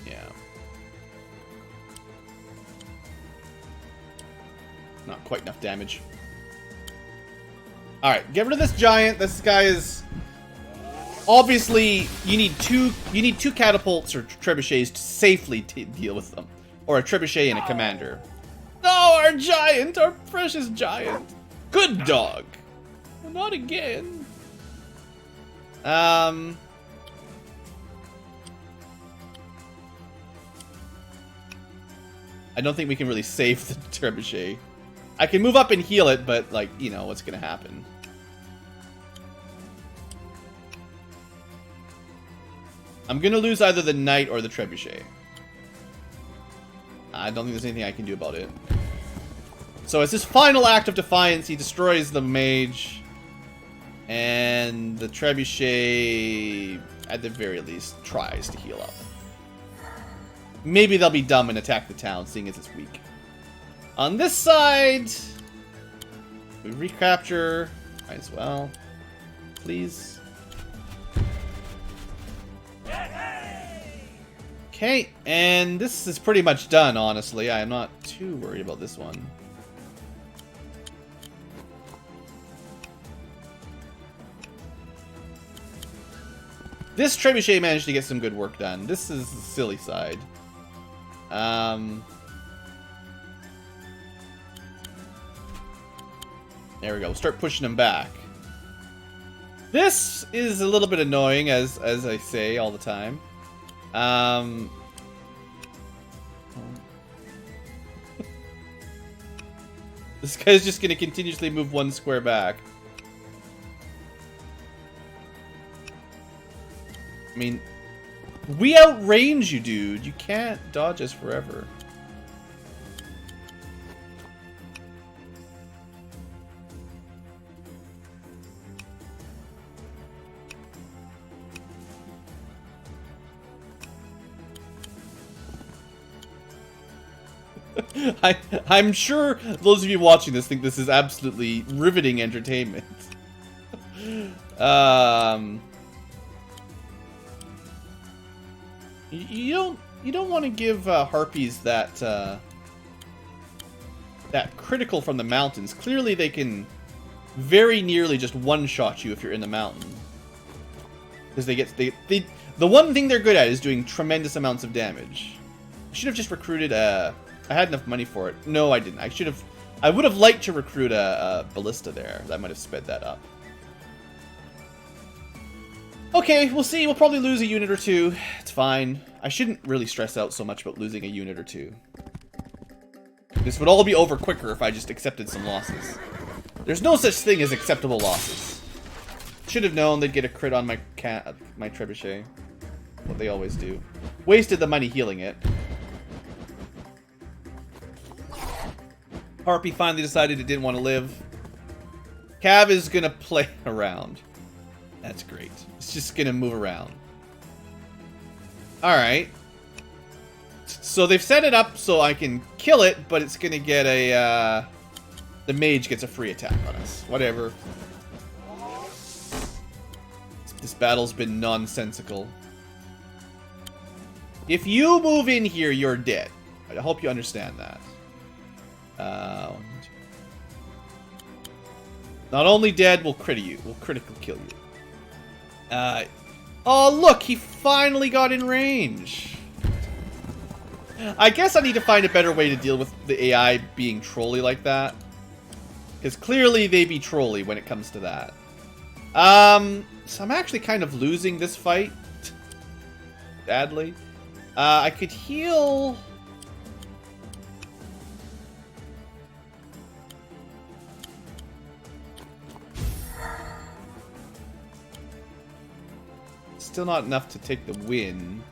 Yeah. Not quite enough damage. Alright, get rid of this giant. This guy is... Obviously, you need two catapults or trebuchets to safely deal with them. Or a trebuchet and a commander. No, our giant! Our precious giant! Good dog! Well, not again. I don't think we can really save the trebuchet. I can move up and heal it, but, like, you know, what's gonna happen? I'm gonna lose either the knight or the trebuchet. I don't think there's anything I can do about it. So it's his final act of defiance. He destroys the mage. And the trebuchet, at the very least, tries to heal up. Maybe they'll be dumb and attack the town, seeing as it's weak. On this side, we recapture. Might as well. Please. Okay, and this is pretty much done, honestly. I am not too worried about this one. This trebuchet managed to get some good work done. This is the silly side. There we go. We'll start pushing him back. This is a little bit annoying, as I say all the time. This guy's just gonna continuously move one square back. I mean, we outrange you, dude. You can't dodge us forever. I'm sure those of you watching this think this is absolutely riveting entertainment. You don't want to give harpies that that critical from the mountains. Clearly, they can very nearly just one-shot you if you're in the mountain, because the one thing they're good at is doing tremendous amounts of damage. I should have just recruited I had enough money for it. No, I didn't. I would have liked to recruit a ballista there. That might have sped that up. Okay, we'll see. We'll probably lose a unit or two. It's fine. I shouldn't really stress out so much about losing a unit or two. This would all be over quicker if I just accepted some losses. There's no such thing as acceptable losses. Should have known they'd get a crit on my trebuchet. What they always do. Wasted the money healing it. Harpy finally decided it didn't want to live. Cav is gonna play around. That's great. It's just gonna move around. Alright. So they've set it up so I can kill it, but it's gonna get a, the mage gets a free attack on us. Whatever. This battle's been nonsensical. If you move in here, you're dead. I hope you understand that. Not only dead, we'll critical kill you. Oh look, he finally got in range. I guess I need to find a better way to deal with the AI being trolly like that. Because clearly they be trolly when it comes to that. So I'm actually kind of losing this fight. Badly. I could heal... Still not enough to take the win.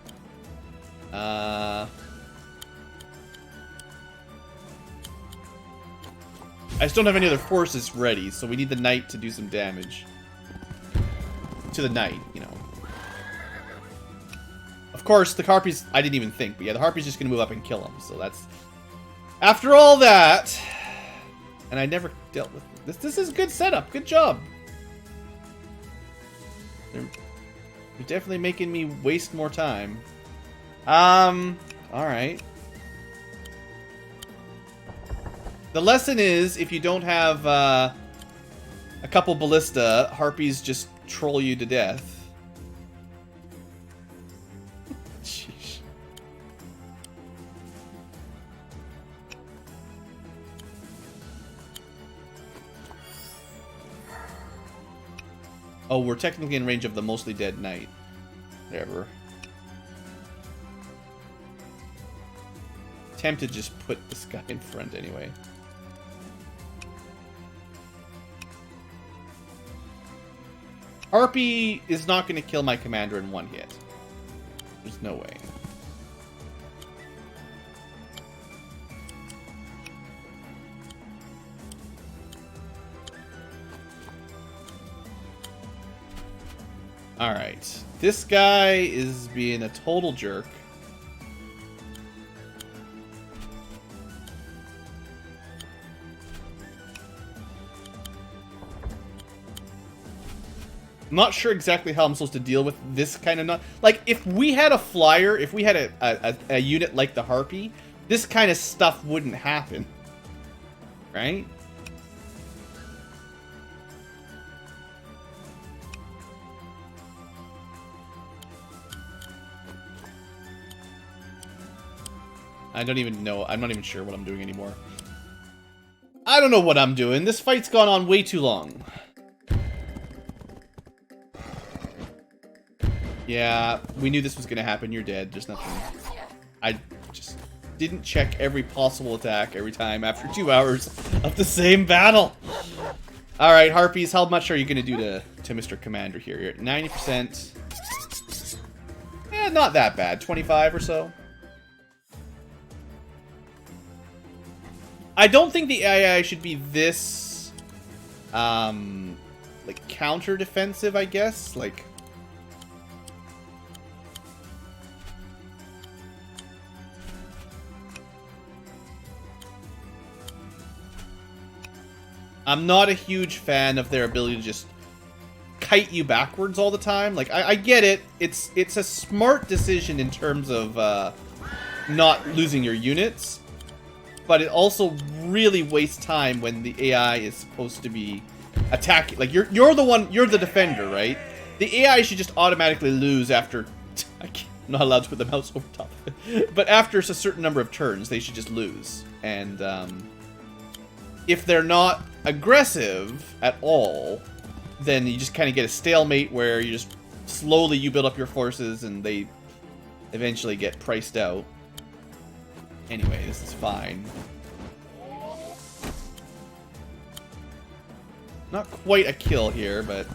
I just don't have any other forces ready, so we need the knight to do some damage. To the knight, you know. Of course, the harpies, I didn't even think, but yeah, the harpies just gonna move up and kill him, so that's... After all that... And I never dealt with... This is a good setup, good job. They're definitely making me waste more time. Alright. The lesson is, if you don't have a couple ballista, harpies just troll you to death. Sheesh. Oh, we're technically in range of the mostly dead knight. Whatever. Tempted to just put this guy in front anyway. Harpy is not going to kill my commander in one hit. There's no way. Alright. This guy is being a total jerk. I'm not sure exactly how I'm supposed to deal with this kind of... Like, if we had a flyer, if we had a unit like the Harpy, this kind of stuff wouldn't happen. Right? I don't even know. I'm not even sure what I'm doing anymore. I don't know what I'm doing. This fight's gone on way too long. Yeah, we knew this was gonna happen. You're dead. There's nothing. I just didn't check every possible attack every time after 2 hours of the same battle. Alright, Harpies, how much are you gonna do to Mr. Commander here? You're at 90%. Eh, not that bad. 25 or so. I don't think the AI should be this, like, counter-defensive, I guess. Like... I'm not a huge fan of their ability to just kite you backwards all the time. Like, I get it. It's a smart decision in terms of not losing your units. But it also really wastes time when the AI is supposed to be attacking. Like, you're the defender, right? The AI should just automatically lose after... I'm not allowed to put the mouse over top of it. But after a certain number of turns, they should just lose. And, if they're not aggressive at all, then you just kind of get a stalemate where you just slowly you build up your forces and they eventually get priced out. Anyway, this is fine. Not quite a kill here, but...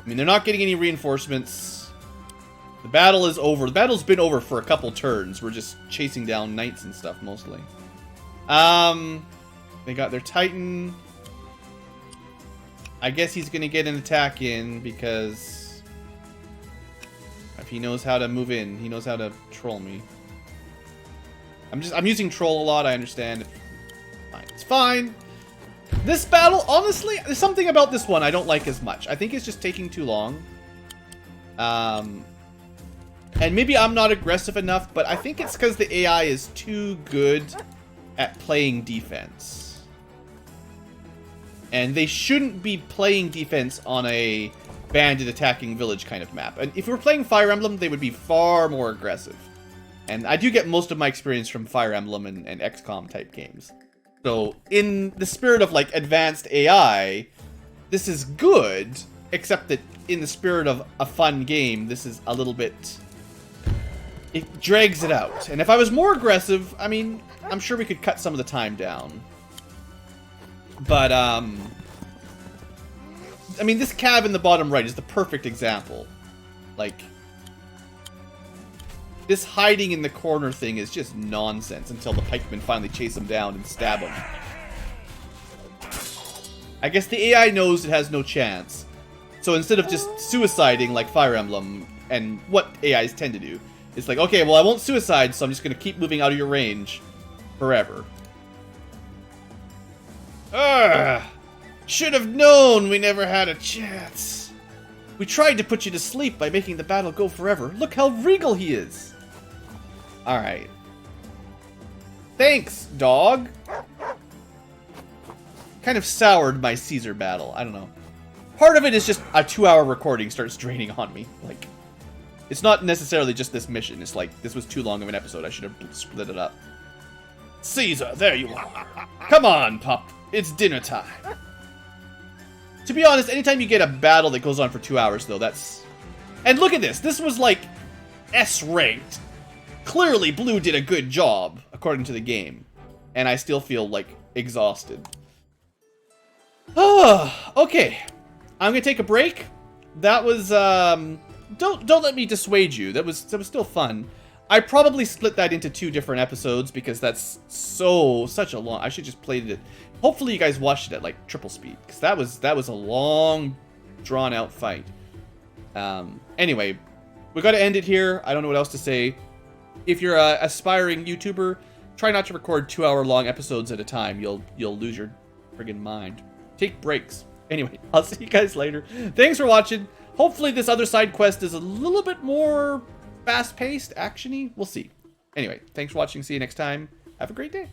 I mean, they're not getting any reinforcements. The battle is over. The battle's been over for a couple turns. We're just chasing down knights and stuff, mostly. They got their Titan. I guess he's gonna get an attack in because if he knows how to move in, he knows how to troll me. I'm using troll a lot, I understand. Fine. It's fine. This battle, honestly, there's something about this one I don't like as much. I think it's just taking too long. And maybe I'm not aggressive enough, but I think it's because the AI is too good at playing defense. And they shouldn't be playing defense on a bandit attacking village kind of map. And if we were playing Fire Emblem, they would be far more aggressive. And I do get most of my experience from Fire Emblem and XCOM type games. So in the spirit of like advanced AI, this is good, except that in the spirit of a fun game, this is a little bit... It drags it out. And if I was more aggressive, I mean, I'm sure we could cut some of the time down. But, I mean, this cav in the bottom right is the perfect example. Like, this hiding in the corner thing is just nonsense until the pikemen finally chase him down and stab him. I guess the AI knows it has no chance. So instead of just suiciding like Fire Emblem, and what AIs tend to do, it's like, okay, well I won't suicide, so I'm just going to keep moving out of your range forever. Ugh! Should have known we never had a chance. We tried to put you to sleep by making the battle go forever. Look how regal he is. Alright. Thanks, dog. Kind of soured my Caesar battle. I don't know. Part of it is just a 2-hour recording starts draining on me. Like, it's not necessarily just this mission. It's like, this was too long of an episode. I should have split it up. Caesar, there you are. Come on, pup. It's dinner time. To be honest, anytime you get a battle that goes on for 2 hours, though, that's... And look at this. This was, like, S-ranked. Clearly, Blue did a good job, according to the game. And I still feel, like, exhausted. Okay. I'm gonna take a break. That was, Don't let me dissuade you. That was still fun. I probably split that into 2 different episodes because that's such a long... I should just played it. Hopefully you guys watched it at like triple speed because that was a long, drawn-out fight. Anyway, we got to end it here. I don't know what else to say. If you're a aspiring YouTuber, try not to record 2-hour-long episodes at a time. You'll lose your friggin' mind. Take breaks. Anyway, I'll see you guys later. Thanks for watching. Hopefully this other side quest is a little bit more fast-paced, action-y. We'll see. Anyway, thanks for watching. See you next time. Have a great day.